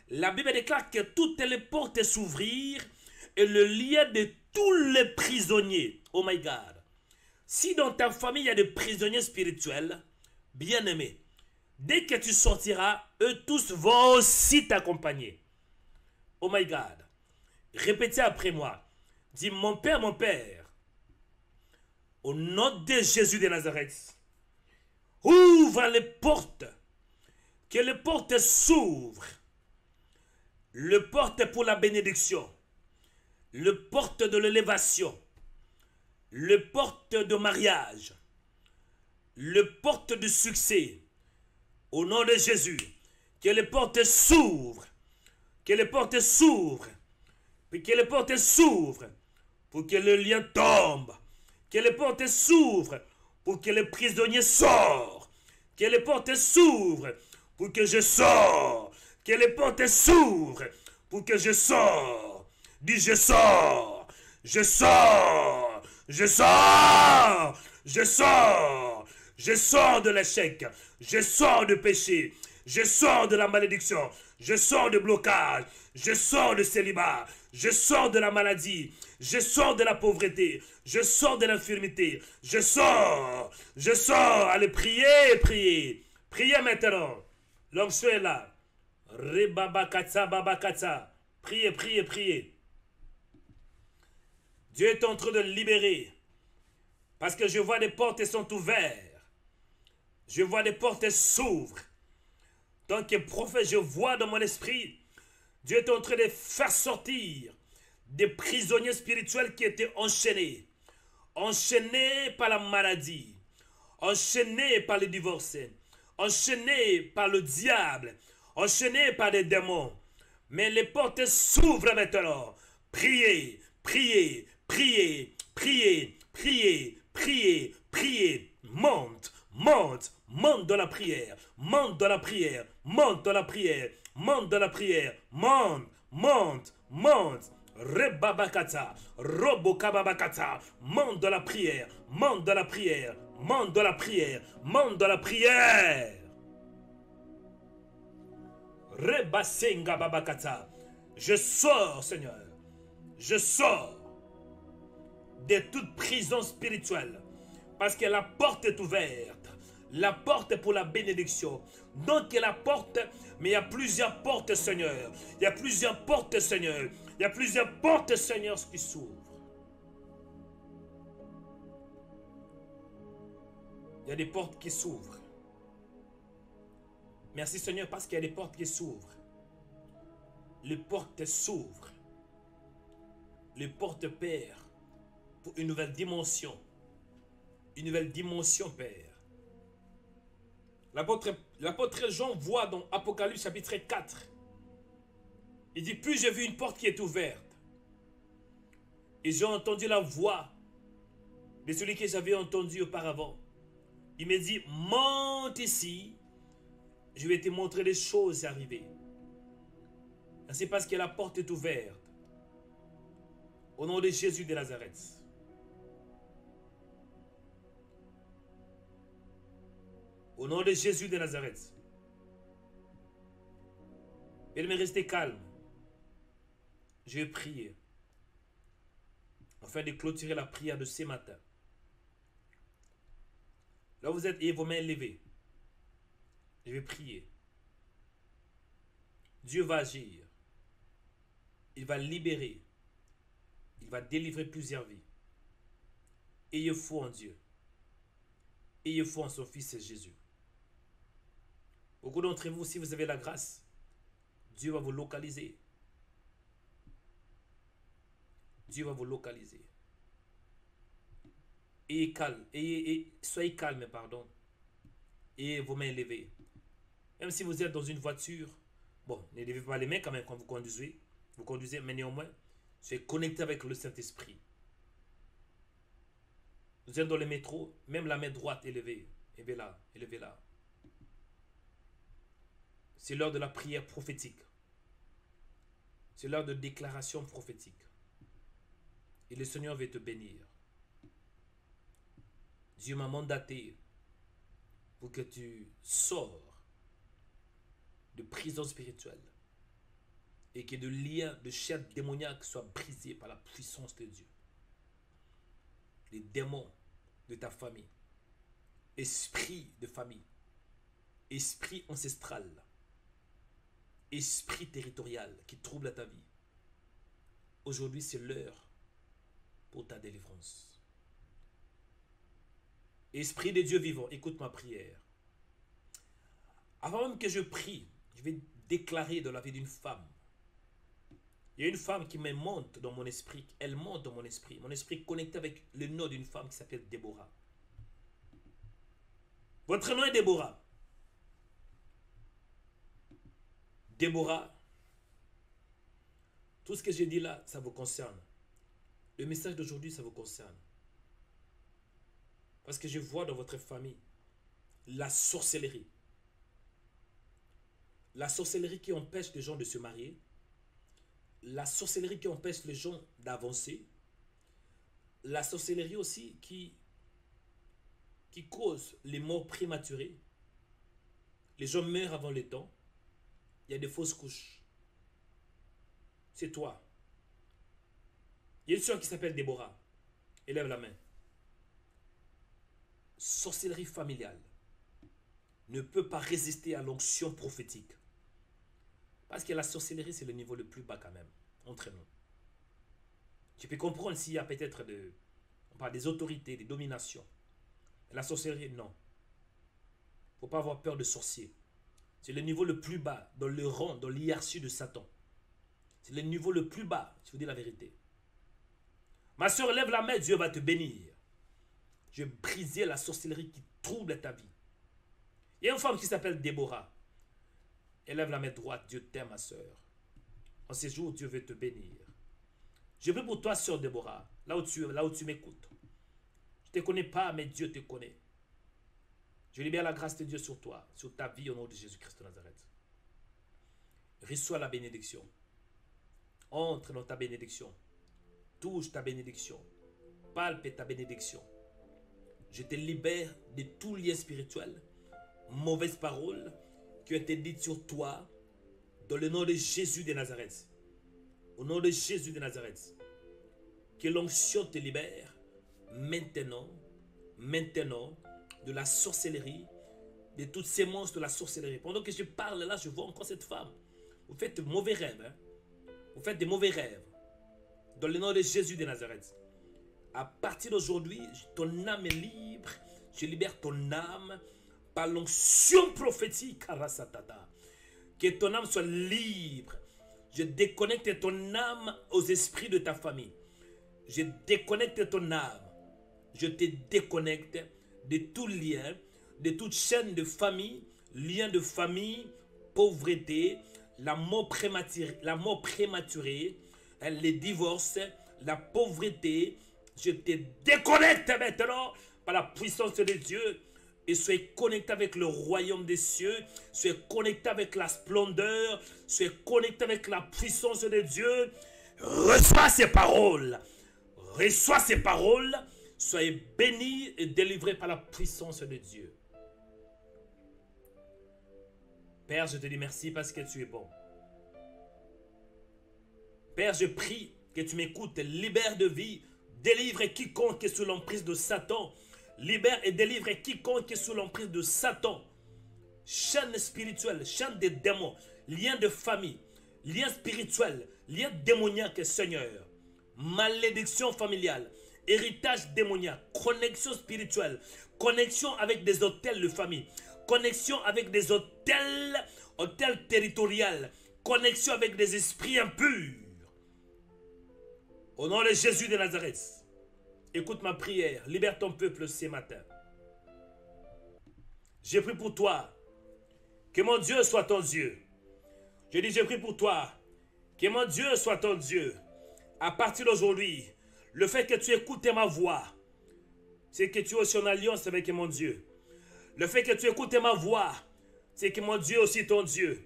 la Bible déclare que toutes les portes s'ouvrirent et le lien de tous les prisonniers. Oh my God. Si dans ta famille il y a des prisonniers spirituels, bien aimés, dès que tu sortiras, eux tous vont aussi t'accompagner. Oh my God. Répétez après moi. Dis, mon Père, au nom de Jésus de Nazareth, ouvre les portes. Que les portes s'ouvrent. Le porte pour la bénédiction. Le porte de l'élévation. Le porte de mariage. Le porte du succès. Au nom de Jésus, que les portes s'ouvrent. Que les portes s'ouvrent. Puis que les portes s'ouvrent pour que le lien tombe. Que les portes s'ouvrent pour que les prisonniers sortent. Que les portes s'ouvrent pour que je sors. Que les portes s'ouvrent pour que je sors. Dis je sors. Je sors. Je sors. Je sors. Je sors de l'échec. Je sors du péché. Je sors de la malédiction. Je sors de blocage. Je sors de célibat. Je sors de la maladie. Je sors de la pauvreté. Je sors de l'infirmité. Je sors. Je sors. Allez, priez, priez. Priez maintenant. L'onction est là. Rebabakata babakata. Priez, priez, priez. Dieu est en train de libérer. Parce que je vois des portes sont ouvertes. Je vois des portes s'ouvrent. Donc, prophète, je vois dans mon esprit, Dieu est en train de faire sortir des prisonniers spirituels qui étaient enchaînés. Enchaînés par la maladie. Enchaînés par le divorce. Enchaînés par le diable. Enchaînés par des démons. Mais les portes s'ouvrent maintenant. Priez, priez, priez, priez, priez, priez, priez. Monte, monte, monte dans la prière. Monte dans la prière. Monte dans la prière. Monte dans la prière. Monte, monte, monte. Rebabakata, Robokababakata, monte dans la prière, monte dans la prière, monte dans la prière, monte dans la prière. Rebasenga babakata. Je sors, Seigneur. Je sors de toute prison spirituelle. Parce que la porte est ouverte. La porte est pour la bénédiction. Donc la porte, mais il y a plusieurs portes, Seigneur. Il y a plusieurs portes, Seigneur. Il y a plusieurs portes, Seigneur, qui s'ouvrent. Il y a des portes qui s'ouvrent. Merci, Seigneur, parce qu'il y a des portes qui s'ouvrent. Les portes s'ouvrent. Les portes, Père, pour une nouvelle dimension. Une nouvelle dimension, Père. L'apôtre Jean voit dans Apocalypse chapitre 4. Il dit, puis j'ai vu une porte qui est ouverte. Et j'ai entendu la voix de celui que j'avais entendu auparavant. Il me dit, monte ici. Je vais te montrer les choses arriver. C'est parce que la porte est ouverte. Au nom de Jésus de Nazareth. Au nom de Jésus de Nazareth. Il me rester calme. Je vais prier. Afin de clôturer la prière de ce matin. Là vous êtes et vos mains levées. Je vais prier. Dieu va agir. Il va libérer. Il va délivrer plusieurs vies. Ayez foi en Dieu. Ayez foi en son Fils Jésus. Beaucoup d'entre vous, si vous avez la grâce, Dieu va vous localiser. Dieu va vous localiser. Ayez calme. Soyez calme, pardon. Et vos mains levées. Même si vous êtes dans une voiture, bon, ne levez pas les mains quand même quand vous conduisez. Vous conduisez, mais néanmoins, soyez connecté avec le Saint-Esprit. Vous êtes dans le métro, même la main droite élevée. Élevez-la, élevez-la. C'est l'heure de la prière prophétique. C'est l'heure de déclaration prophétique. Et le Seigneur veut te bénir. Dieu m'a mandaté pour que tu sors de prison spirituelle et que de liens de chair démoniaque soient brisés par la puissance de Dieu. Les démons de ta famille, esprit de famille, esprit ancestral, esprit territorial qui trouble ta vie. Aujourd'hui, c'est l'heure pour ta délivrance. Esprit de Dieu vivant, écoute ma prière. Avant même que je prie, je vais déclarer dans la vie d'une femme. Il y a une femme qui me monte dans mon esprit. Elle monte dans mon esprit. Mon esprit est connecté avec le nom d'une femme qui s'appelle Déborah. Votre nom est Déborah. Déborah. Tout ce que j'ai dit là, ça vous concerne. Le message d'aujourd'hui, ça vous concerne. Parce que je vois dans votre famille la sorcellerie. La sorcellerie qui empêche les gens de se marier. La sorcellerie qui empêche les gens d'avancer. La sorcellerie aussi qui cause les morts prématurées. Les gens meurent avant le temps. Il y a des fausses couches. C'est toi. Il y a une soeur qui s'appelle Déborah. Élève la main. Sorcellerie familiale ne peut pas résister à l'onction prophétique. Parce que la sorcellerie, c'est le niveau le plus bas quand même, entre nous. Tu peux comprendre s'il y a peut-être on parle des autorités, des dominations. La sorcellerie, non. Il ne faut pas avoir peur de sorcier. C'est le niveau le plus bas dans le rang, dans l'hiérarchie de Satan. C'est le niveau le plus bas, je vous dis la vérité. Ma soeur, lève la main, Dieu va te bénir. Je vais briser la sorcellerie qui trouble ta vie. Il y a une femme qui s'appelle Déborah. Elle lève la main droite, Dieu t'aime, ma soeur. En ces jours, Dieu veut te bénir. Je prie pour toi, soeur Déborah, là où tu m'écoutes. Je ne te connais pas, mais Dieu te connaît. Je libère la grâce de Dieu sur toi, sur ta vie au nom de Jésus-Christ de Nazareth. Reçois la bénédiction. Entre dans ta bénédiction. Touche ta bénédiction. Palpe ta bénédiction. Je te libère de tout lien spirituel, mauvaise parole qui a été dite sur toi, dans le nom de Jésus de Nazareth. Au nom de Jésus de Nazareth. Que l'onction te libère maintenant, de la sorcellerie, de toutes ces monstres de la sorcellerie. Pendant que je parle là, je vois encore cette femme. Vous faites de mauvais rêves. Hein? Vous faites de mauvais rêves. Dans le nom de Jésus de Nazareth. À partir d'aujourd'hui, ton âme est libre. Je libère ton âme par l'onction prophétique. Que ton âme soit libre. Je déconnecte ton âme aux esprits de ta famille. Je déconnecte ton âme. Je te déconnecte de tout lien, de toute chaîne de famille, lien de famille, pauvreté, la mort prématurée, les divorces, la pauvreté. Je te déconnecte maintenant par la puissance de Dieu et soyez connecté avec le royaume des cieux, soyez connecté avec la splendeur, soyez connecté avec la puissance de Dieu. Reçois ces paroles. Reçois ces paroles. Soyez bénis et délivrés par la puissance de Dieu. Père, je te dis merci parce que tu es bon. Père, je prie que tu m'écoutes, libère de vie, délivre quiconque est sous l'emprise de Satan. Libère et délivre quiconque est sous l'emprise de Satan. Chaîne spirituelle, chaîne des démons, lien de famille, lien spirituel, lien démoniaque, Seigneur. Malédiction familiale, héritage démoniaque, connexion spirituelle, connexion avec des hôtels de famille, connexion avec des hôtels territoriaux, connexion avec des esprits impurs. Au nom de Jésus de Nazareth, écoute ma prière, libère ton peuple ce matin. J'ai pris pour toi, que mon Dieu soit ton Dieu. Je dis, j'ai pris pour toi, que mon Dieu soit ton Dieu. À partir d'aujourd'hui, le fait que tu écoutes ma voix, c'est que tu es aussi en alliance avec mon Dieu. Le fait que tu écoutes ma voix, c'est que mon Dieu est aussi ton Dieu.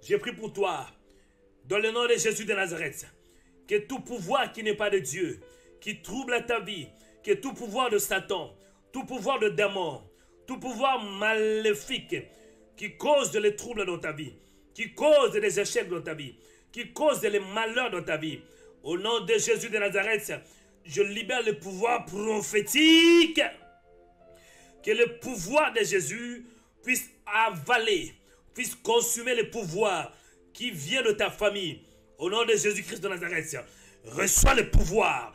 J'ai pris pour toi, dans le nom de Jésus de Nazareth, que tout pouvoir qui n'est pas de Dieu, qui trouble ta vie, que tout pouvoir de Satan, tout pouvoir de démon, tout pouvoir maléfique qui cause des troubles dans ta vie, qui cause des échecs dans ta vie, qui cause des malheurs dans ta vie, au nom de Jésus de Nazareth, je libère le pouvoir prophétique. Que le pouvoir de Jésus puisse avaler, puisse consumer le pouvoir qui vient de ta famille. Au nom de Jésus-Christ de Nazareth, reçois le pouvoir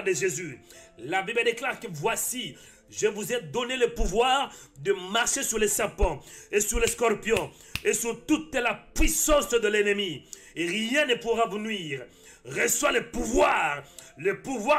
de Jésus. La Bible déclare que voici, je vous ai donné le pouvoir de marcher sur les serpents et sur les scorpions et sur toute la puissance de l'ennemi. Et rien ne pourra vous nuire. Reçois le pouvoir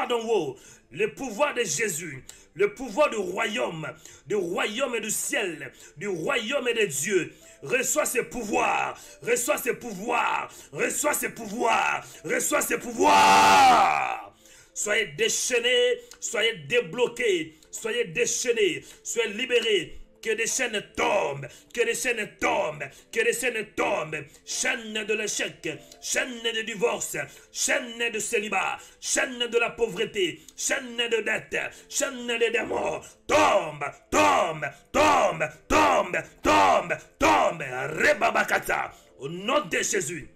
d'en haut, le pouvoir de Jésus, le pouvoir du royaume et du ciel, du royaume et de Dieu. Reçois ce pouvoir, reçois ce pouvoir, reçois ce pouvoir, reçois ce pouvoir. Soyez déchaînés, soyez débloqués, soyez déchaînés, soyez libérés. Que des chaînes tombent, que des chaînes tombent, que des chaînes tombent. Chaîne de l'échec, chaîne de divorce, chaîne de célibat, chaîne de la pauvreté, chaîne de dette, chaîne de démons. Tombe, tombe, tombe, tombe, tombe, tombe. Rebabakata. Au nom de Jésus,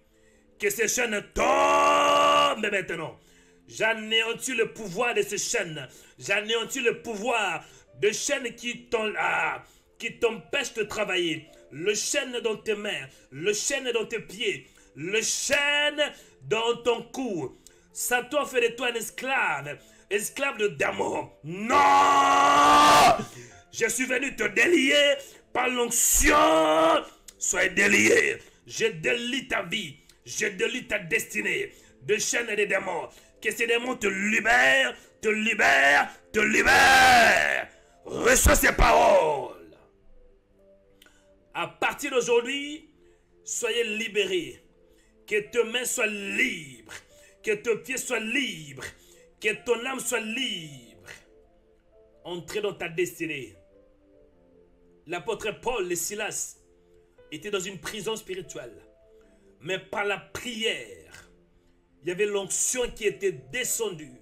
que ces chaînes tombent maintenant. J'anéantis le pouvoir de ces chaînes. J'anéantis le pouvoir de chaînes qui qui t'empêche de travailler, le chaîne dans tes mains, le chaîne dans tes pieds, le chaîne dans ton cou. Satan fait de toi un esclave, esclave de démons. Non! Je suis venu te délier par l'onction. Sois délié. Je délie ta vie. Je délie ta destinée de chaînes et de démons. Que ces démons te libèrent, te libèrent, te libèrent. Reçois ces paroles. À partir d'aujourd'hui, soyez libérés. Que tes mains soient libres. Que tes pieds soient libres. Que ton âme soit libre. Entrez dans ta destinée. L'apôtre Paul et Silas étaient dans une prison spirituelle. Mais par la prière, il y avait l'onction qui était descendue.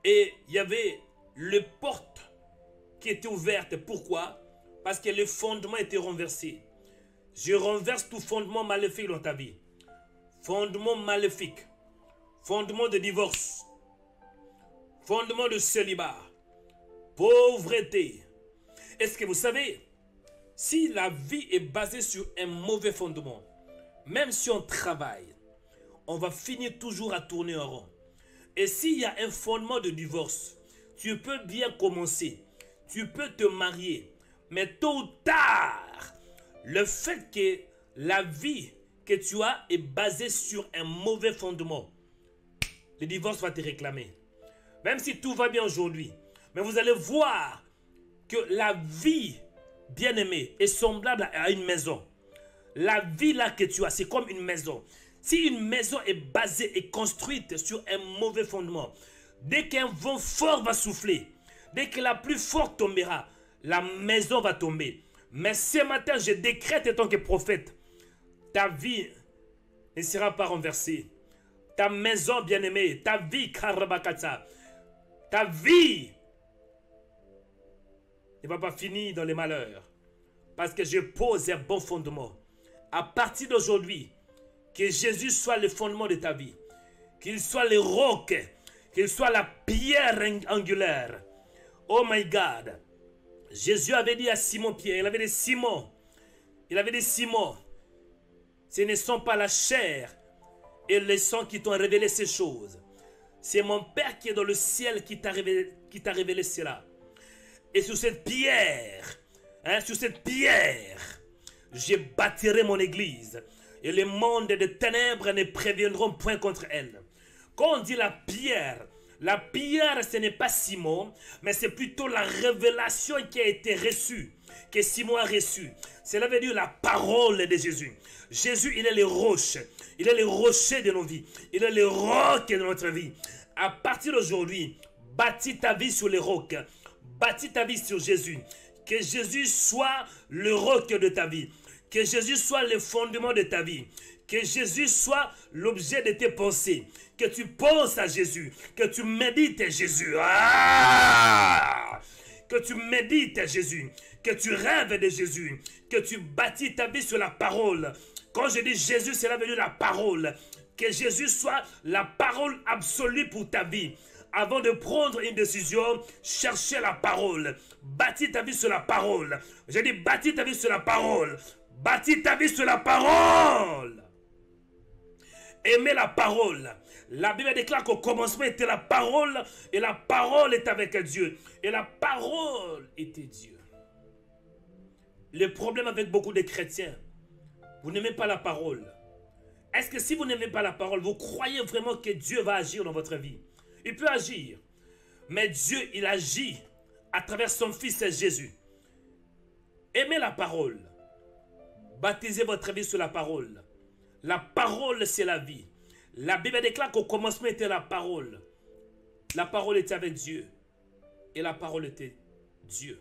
Et il y avait les portes qui étaient ouvertes. Pourquoi? Parce que les fondements étaient renversés. Je renverse tout fondement maléfique dans ta vie. Fondement maléfique. Fondement de divorce. Fondement de célibat. Pauvreté. Est-ce que vous savez, si la vie est basée sur un mauvais fondement, même si on travaille, on va finir toujours à tourner en rond. Et s'il y a un fondement de divorce, tu peux bien commencer, tu peux te marier, mais tôt ou tard, le fait que la vie que tu as est basée sur un mauvais fondement, le divorce va te réclamer. Même si tout va bien aujourd'hui, mais vous allez voir que la vie, bien-aimée, est semblable à une maison. La vie là que tu as, c'est comme une maison. Si une maison est basée et construite sur un mauvais fondement, dès qu'un vent fort va souffler, dès que la pluie forte tombera, la maison va tomber. Mais ce matin, je décrète en tant que prophète, ta vie ne sera pas renversée. Ta maison, bien-aimée, ta vie, Karabakata, ta vie ne va pas finir dans les malheurs. Parce que je pose un bon fondement. À partir d'aujourd'hui, que Jésus soit le fondement de ta vie. Qu'il soit le roc. Qu'il soit la pierre angulaire. Oh my God. Jésus avait dit à Simon-Pierre, il avait dit Simon. Il avait dit Simon. Ce ne sont pas la chair et le sang qui t'ont révélé ces choses. C'est mon Père qui est dans le ciel qui t'a révélé cela. Et sur cette pierre, je bâtirai mon église. Et les mondes de ténèbres ne préviendront point contre elle. Quand on dit la pierre, ce n'est pas Simon, mais c'est plutôt la révélation qui a été reçue, que Simon a reçue. Cela veut dire la parole de Jésus. Jésus, il est le rocher. Il est le rocher de nos vies. Il est le roc de notre vie. À partir d'aujourd'hui, bâtis ta vie sur les rocs. Bâtis ta vie sur Jésus. Que Jésus soit le roc de ta vie. Que Jésus soit le fondement de ta vie. Que Jésus soit l'objet de tes pensées. Que tu penses à Jésus. Que tu médites Jésus. Que tu médites Jésus. Que tu rêves de Jésus. Que tu bâtis ta vie sur la parole. Quand je dis Jésus, cela veut dire la parole. Que Jésus soit la parole absolue pour ta vie. Avant de prendre une décision, cherchez la parole. Bâtis ta vie sur la parole. Je dis bâtis ta vie sur la parole. Bâtis ta vie sur la parole. Aimez la parole. La Bible déclare qu'au commencement était la parole. Et la parole est avec Dieu. Et la parole était Dieu. Le problème avec beaucoup de chrétiens, vous n'aimez pas la parole. Est-ce que si vous n'aimez pas la parole, vous croyez vraiment que Dieu va agir dans votre vie? Il peut agir. Mais Dieu, il agit à travers son Fils Jésus. Aimez la parole. Baptisez votre vie sur la parole. La parole, c'est la vie. La Bible déclare qu'au commencement était la parole. La parole était avec Dieu. Et la parole était Dieu.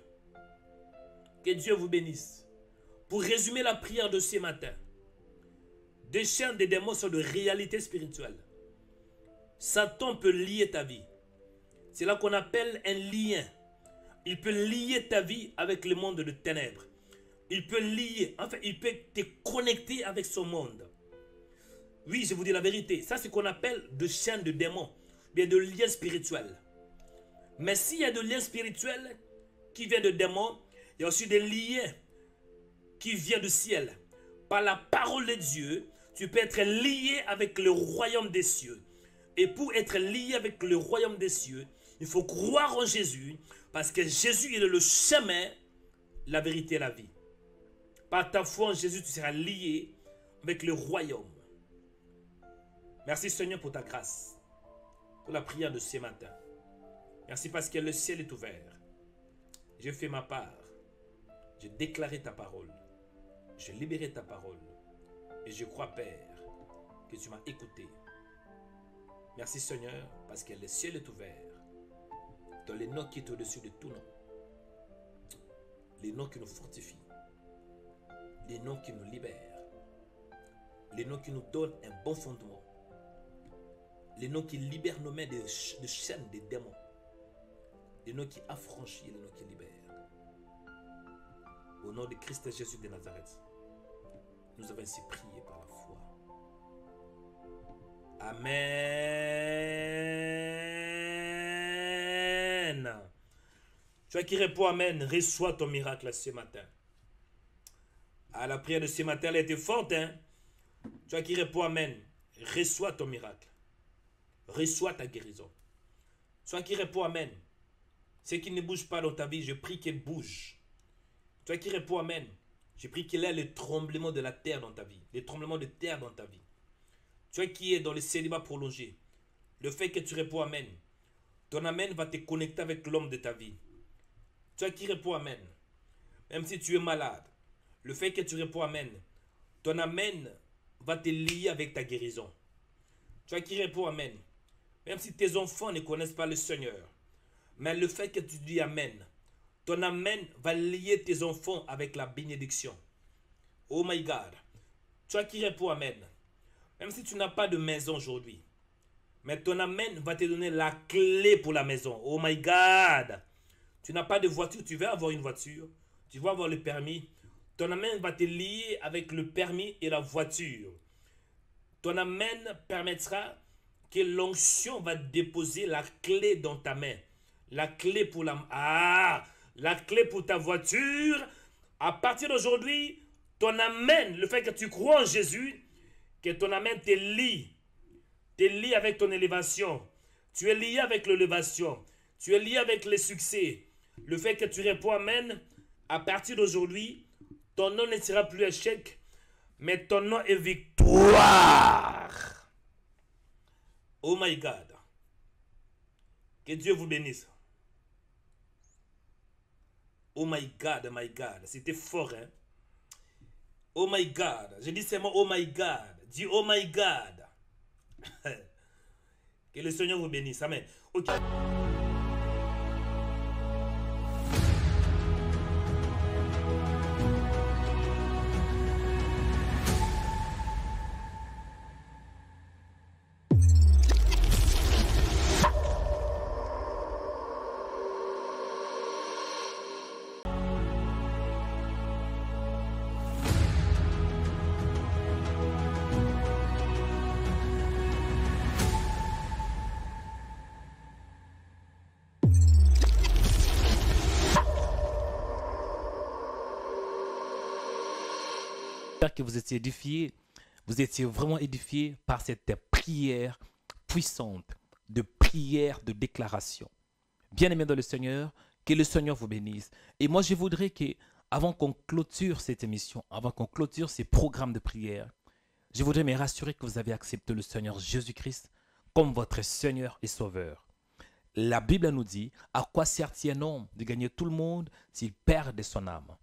Que Dieu vous bénisse. Pour résumer la prière de ce matin, des chaînes des démons sont de réalité spirituelle. Satan peut lier ta vie. C'est là qu'on appelle un lien. Il peut lier ta vie avec le monde de ténèbres. Il peut lier, enfin, il peut te connecter avec son monde. Oui, je vous dis la vérité. Ça, c'est ce qu'on appelle de chaînes de démons, bien de liens spirituels. Mais s'il y a de liens spirituels qui viennent de démons, Il y a aussi des liens qui viennent du ciel. Par la parole de Dieu, tu peux être lié avec le royaume des cieux. Et pour être lié avec le royaume des cieux, il faut croire en Jésus, parce que Jésus il est le chemin, la vérité et la vie. Par ta foi en Jésus, tu seras lié avec le royaume. Merci Seigneur pour ta grâce, pour la prière de ce matin. Merci parce que le ciel est ouvert. J'ai fait ma part. J'ai déclaré ta parole. J'ai libéré ta parole. Et je crois, Père, que tu m'as écouté. Merci Seigneur, parce que le ciel est ouvert. Dans les noms qui est au-dessus de tout nom. Les noms qui nous fortifient. Les noms qui nous libèrent. Les noms qui nous donnent un bon fondement. Les noms qui libèrent nos mains de chaînes des démons. Les noms qui affranchissent, les noms qui libèrent. Au nom de Christ Jésus de Nazareth, nous avons ainsi prié par la foi. Amen. Tu as qui répond Amen, reçois ton miracle ce matin. Ah, la prière de ce matin, elle a été forte, hein? Tu as qui répond Amen, reçois ton miracle. Reçois ta guérison. Tu as qui répond Amen. Ce qui ne bouge pas dans ta vie, je prie qu'il bouge. Toi qui réponds Amen, je prie qu'il y ait le tremblement de la terre dans ta vie, les tremblements de terre dans ta vie. Toi qui es dans le célibat prolongé, le fait que tu réponds Amen, ton Amen va te connecter avec l'homme de ta vie. Toi qui réponds Amen, même si tu es malade, le fait que tu réponds Amen, ton Amen va te lier avec ta guérison. Toi qui réponds Amen, même si tes enfants ne connaissent pas le Seigneur, mais le fait que tu dis Amen, ton Amen va lier tes enfants avec la bénédiction. Oh my God. Toi qui réponds Amen. Même si tu n'as pas de maison aujourd'hui. Mais ton Amen va te donner la clé pour la maison. Oh my God. Tu n'as pas de voiture, tu vas avoir une voiture. Tu vas avoir le permis. Ton Amen va te lier avec le permis et la voiture. Ton Amen permettra que l'onction va déposer la clé dans ta main. La clé pour la clé pour ta voiture. À partir d'aujourd'hui, ton Amen, le fait que tu crois en Jésus, que ton Amen te lie avec ton élévation. Tu es lié avec l'élévation. Tu es lié avec le succès. Le fait que tu réponds Amen, à partir d'aujourd'hui, ton nom ne sera plus échec, mais ton nom est victoire. Oh my God. Que Dieu vous bénisse. Oh my God, c'était fort, hein? Oh my God, je dis seulement oh my God, dis oh my God. Que le Seigneur vous bénisse, amen. Ok. J'espère que vous étiez édifiés, vous étiez vraiment édifiés par cette prière puissante, de prière de déclaration. Bien-aimés dans le Seigneur, que le Seigneur vous bénisse. Et moi, je voudrais que, avant qu'on clôture cette émission, avant qu'on clôture ces programmes de prière, je voudrais me rassurer que vous avez accepté le Seigneur Jésus-Christ comme votre Seigneur et Sauveur. La Bible nous dit, à quoi sert-il un homme de gagner tout le monde s'il perd son âme?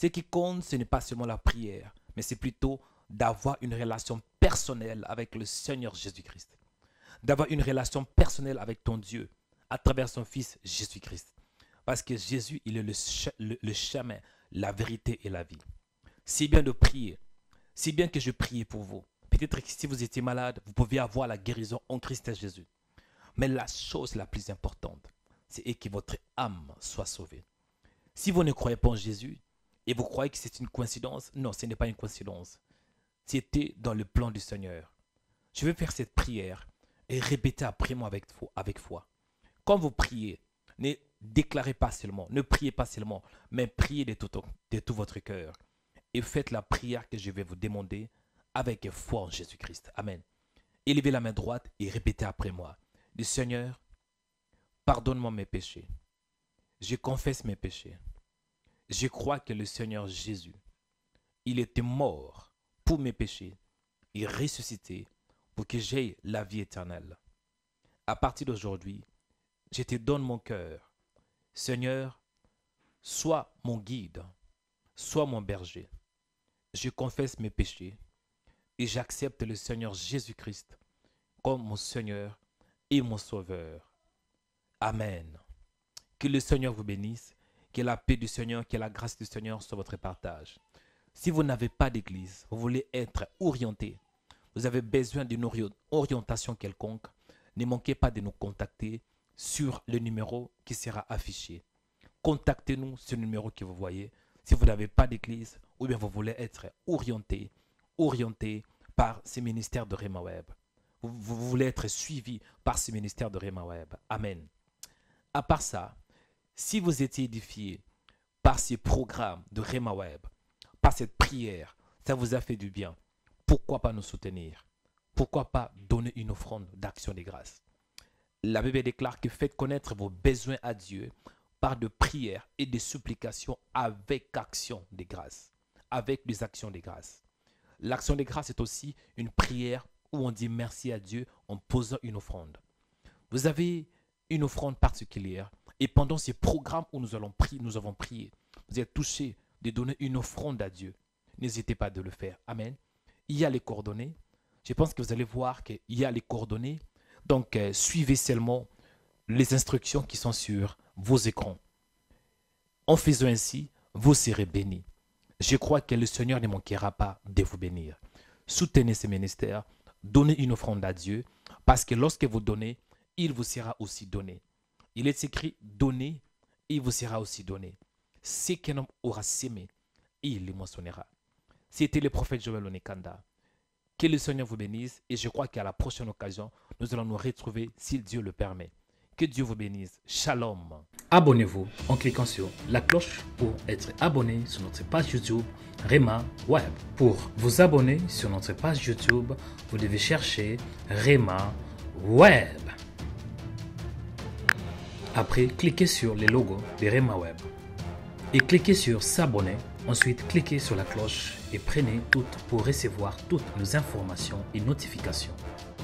Ce qui compte, ce n'est pas seulement la prière, mais c'est plutôt d'avoir une relation personnelle avec le Seigneur Jésus-Christ. D'avoir une relation personnelle avec ton Dieu à travers son Fils Jésus-Christ. Parce que Jésus, il est le chemin, la vérité et la vie. C'est bien de prier. C'est bien que je prie pour vous. Peut-être que si vous étiez malade, vous pouvez avoir la guérison en Christ Jésus. Mais la chose la plus importante, c'est que votre âme soit sauvée. Si vous ne croyez pas en Jésus, et vous croyez que c'est une coïncidence, non, ce n'est pas une coïncidence. C'était dans le plan du Seigneur. Je vais faire cette prière et répétez après moi avec foi. Quand vous priez, ne déclarez pas seulement, ne priez pas seulement, mais priez de tout votre cœur. Et faites la prière que je vais vous demander avec foi en Jésus-Christ. Amen. Élevez la main droite et répétez après moi. Dis Seigneur, pardonne-moi mes péchés. Je confesse mes péchés. Je crois que le Seigneur Jésus, il était mort pour mes péchés et ressuscité pour que j'aie la vie éternelle. À partir d'aujourd'hui, je te donne mon cœur. Seigneur, sois mon guide, sois mon berger. Je confesse mes péchés et j'accepte le Seigneur Jésus-Christ comme mon Seigneur et mon Sauveur. Amen. Que le Seigneur vous bénisse, que la paix du Seigneur, que la grâce du Seigneur soit votre partage. Si vous n'avez pas d'église, vous voulez être orienté, vous avez besoin d'une orientation quelconque, ne manquez pas de nous contacter sur le numéro qui sera affiché. Contactez-nous sur le numéro que vous voyez si vous n'avez pas d'église ou bien vous voulez être orienté par ce ministère de Rhema Web. Vous voulez être suivi par ce ministère de Rhema Web. Amen. À part ça, si vous étiez édifié par ces programmes de Rhema Web, par cette prière, ça vous a fait du bien, pourquoi pas nous soutenir? Pourquoi pas donner une offrande d'action des grâces? La Bible déclare que faites connaître vos besoins à Dieu par de prières et des supplications avec action des grâces. Avec des actions des grâces. L'action des grâces est aussi une prière où on dit merci à Dieu en posant une offrande. Vous avez une offrande particulière et pendant ces programmes où nous avons prié, vous êtes touché de donner une offrande à Dieu. N'hésitez pas de le faire. Amen. Il y a les coordonnées. Je pense que vous allez voir qu'il y a les coordonnées. Donc, suivez seulement les instructions qui sont sur vos écrans. En faisant ainsi, vous serez bénis. Je crois que le Seigneur ne manquera pas de vous bénir. Soutenez ce ministère, donnez une offrande à Dieu, parce que lorsque vous donnez, il vous sera aussi donné. Il est écrit, donnez, il vous sera aussi donné. Ce qu'un homme aura sémé, il le moissonnera. C'était le prophète Joël Onekanda. Que le Seigneur vous bénisse et je crois qu'à la prochaine occasion, nous allons nous retrouver si Dieu le permet. Que Dieu vous bénisse. Shalom. Abonnez-vous en cliquant sur la cloche pour être abonné sur notre page YouTube Rhema Web. Pour vous abonner sur notre page YouTube, vous devez chercher Rhema Web. Après, cliquez sur le logo de Rhema Web et cliquez sur s'abonner. Ensuite, cliquez sur la cloche et prenez toutes pour recevoir toutes nos informations et notifications.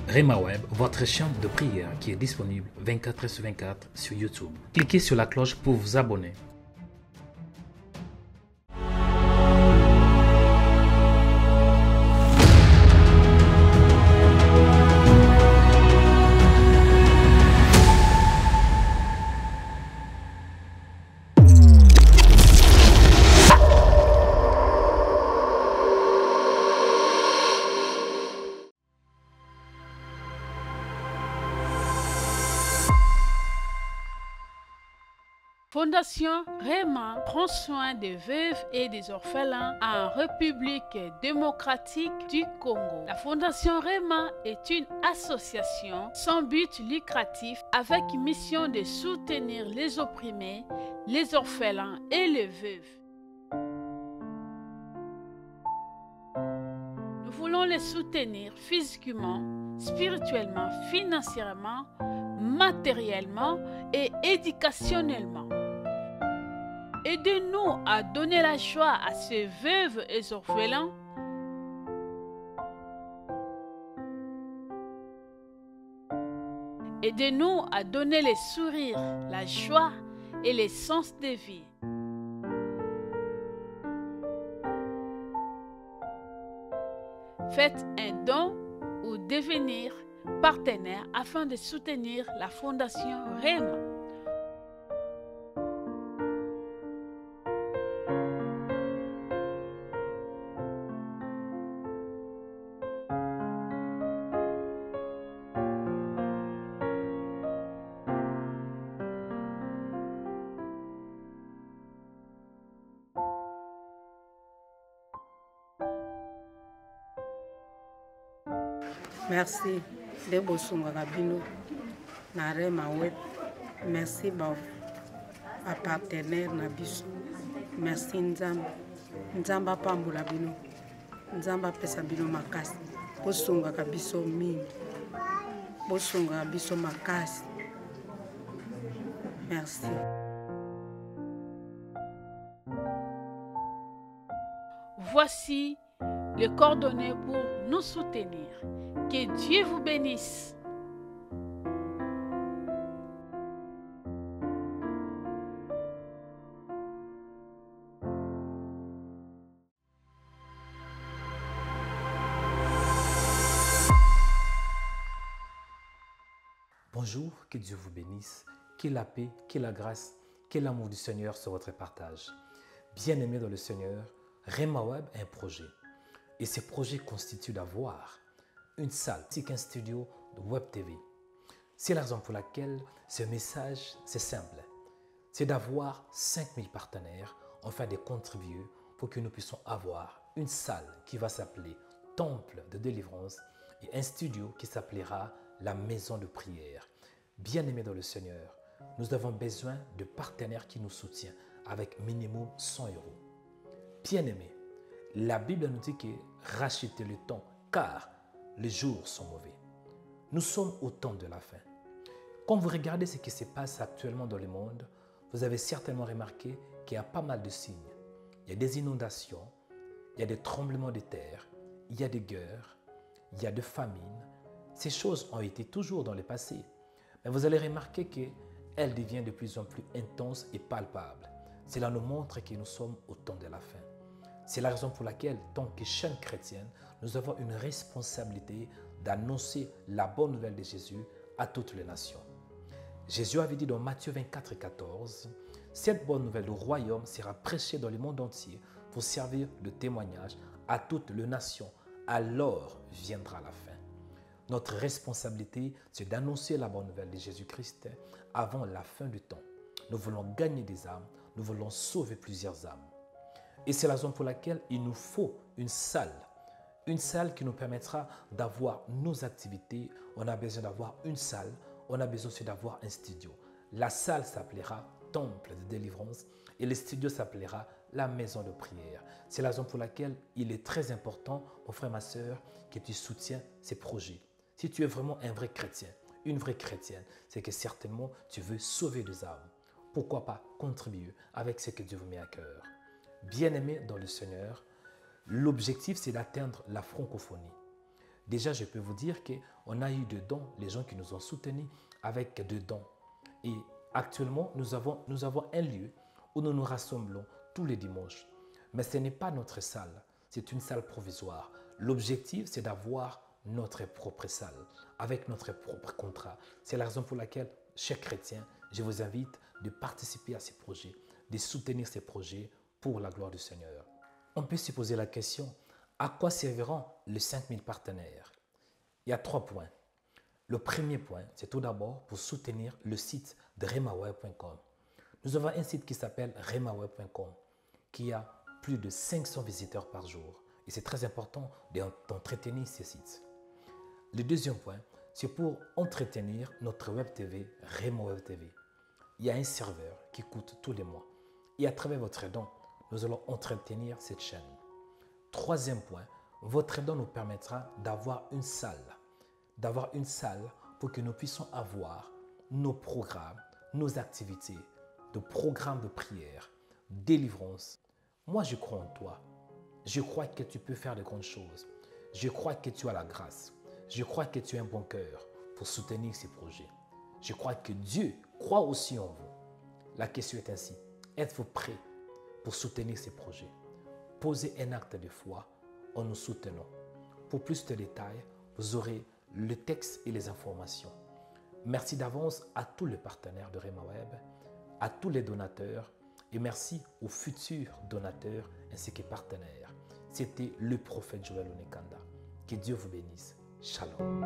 Rhema Web, votre chaîne de prière qui est disponible 24/24 sur YouTube. Cliquez sur la cloche pour vous abonner. Fondation Rhema prend soin des veuves et des orphelins en République démocratique du Congo. La Fondation Rhema est une association sans but lucratif avec mission de soutenir les opprimés, les orphelins et les veuves. Nous voulons les soutenir physiquement, spirituellement, financièrement, matériellement et éducationnellement. Aidez-nous à donner la joie à ces veuves et orphelins. Aidez-nous à donner les sourires, la joie et les sens de vie. Faites un don ou devenir partenaire afin de soutenir la Fondation Rhema. Merci de bosunga kabino na Rhema Web. Merci ba partenaire na biso. Merci Nzambe. Nzambe apambola bino. Nzambe apesa bino makasi. Bosungaka biso mingi. Bosungaka biso makasi. Merci. Voici les coordonnées pour nous soutenir. Que Dieu vous bénisse. Bonjour, que Dieu vous bénisse, que la paix, que la grâce, que l'amour du Seigneur soit votre partage. Bien-aimés dans le Seigneur, Rema Web est un projet. Et ce projet constitue d'avoir une salle, un studio de Web TV. C'est la raison pour laquelle ce message, c'est simple. C'est d'avoir 5000 partenaires, enfin de contribuer pour que nous puissions avoir une salle qui va s'appeler Temple de délivrance et un studio qui s'appellera la maison de prière. Bien-aimés dans le Seigneur, nous avons besoin de partenaires qui nous soutiennent avec minimum 100 €. Bien-aimés, la Bible nous dit que rachetez le temps car les jours sont mauvais. Nous sommes au temps de la fin. Quand vous regardez ce qui se passe actuellement dans le monde, vous avez certainement remarqué qu'il y a pas mal de signes. Il y a des inondations, il y a des tremblements de terre, il y a des guerres, il y a des famines. Ces choses ont été toujours dans le passé, mais vous allez remarquer qu'elles deviennent de plus en plus intenses et palpables. Cela nous montre que nous sommes au temps de la fin. C'est la raison pour laquelle, tant que chaîne chrétienne, nous avons une responsabilité d'annoncer la bonne nouvelle de Jésus à toutes les nations. Jésus avait dit dans Matthieu 24, 14, « Cette bonne nouvelle du royaume sera prêchée dans le monde entier pour servir de témoignage à toutes les nations. Alors viendra la fin. » Notre responsabilité, c'est d'annoncer la bonne nouvelle de Jésus-Christ avant la fin du temps. Nous voulons gagner des âmes, nous voulons sauver plusieurs âmes. Et c'est la raison pour laquelle il nous faut une salle qui nous permettra d'avoir nos activités. On a besoin d'avoir une salle, on a besoin aussi d'avoir un studio. La salle s'appellera Temple de délivrance et le studio s'appellera la maison de prière. C'est la raison pour laquelle il est très important, mon frère, ma soeur, que tu soutiens ces projets. Si tu es vraiment un vrai chrétien, une vraie chrétienne, c'est que certainement tu veux sauver des âmes. Pourquoi pas contribuer avec ce que Dieu vous met à cœur. Bien-aimés dans le Seigneur, l'objectif c'est d'atteindre la francophonie. Déjà, je peux vous dire qu'on a eu des dons, les gens qui nous ont soutenus avec des dons. Et actuellement, nous avons un lieu où nous nous rassemblons tous les dimanches. Mais ce n'est pas notre salle, c'est une salle provisoire. L'objectif, c'est d'avoir notre propre salle, avec notre propre contrat. C'est la raison pour laquelle, chers chrétiens, je vous invite de participer à ces projets, de soutenir ces projets pour la gloire du Seigneur. On peut se poser la question, à quoi serviront les 5000 partenaires? Il y a 3 points. Le premier point, c'est tout d'abord pour soutenir le site de remaweb.com. Nous avons un site qui s'appelle remaweb.com, qui a plus de 500 visiteurs par jour. Et c'est très important d'entretenir ces sites. Le deuxième point, c'est pour entretenir notre Web TV, Rema Web TV. Il y a un serveur qui coûte tous les mois. Et à travers votre don, nous allons entretenir cette chaîne. Troisième point, votre don nous permettra d'avoir une salle. Pour que nous puissions avoir nos programmes, nos activités, de programmes de prière, délivrance. Moi, je crois en toi. Je crois que tu peux faire de grandes choses. Je crois que tu as la grâce. Je crois que tu as un bon cœur pour soutenir ces projets. Je crois que Dieu croit aussi en vous. La question est ainsi. Êtes-vous prêts pour soutenir ces projets? Posez un acte de foi en nous soutenant. Pour plus de détails, vous aurez le texte et les informations. Merci d'avance à tous les partenaires de Rema Web, à tous les donateurs et merci aux futurs donateurs ainsi que partenaires. C'était le prophète Joël Onekanda. Que Dieu vous bénisse. Shalom.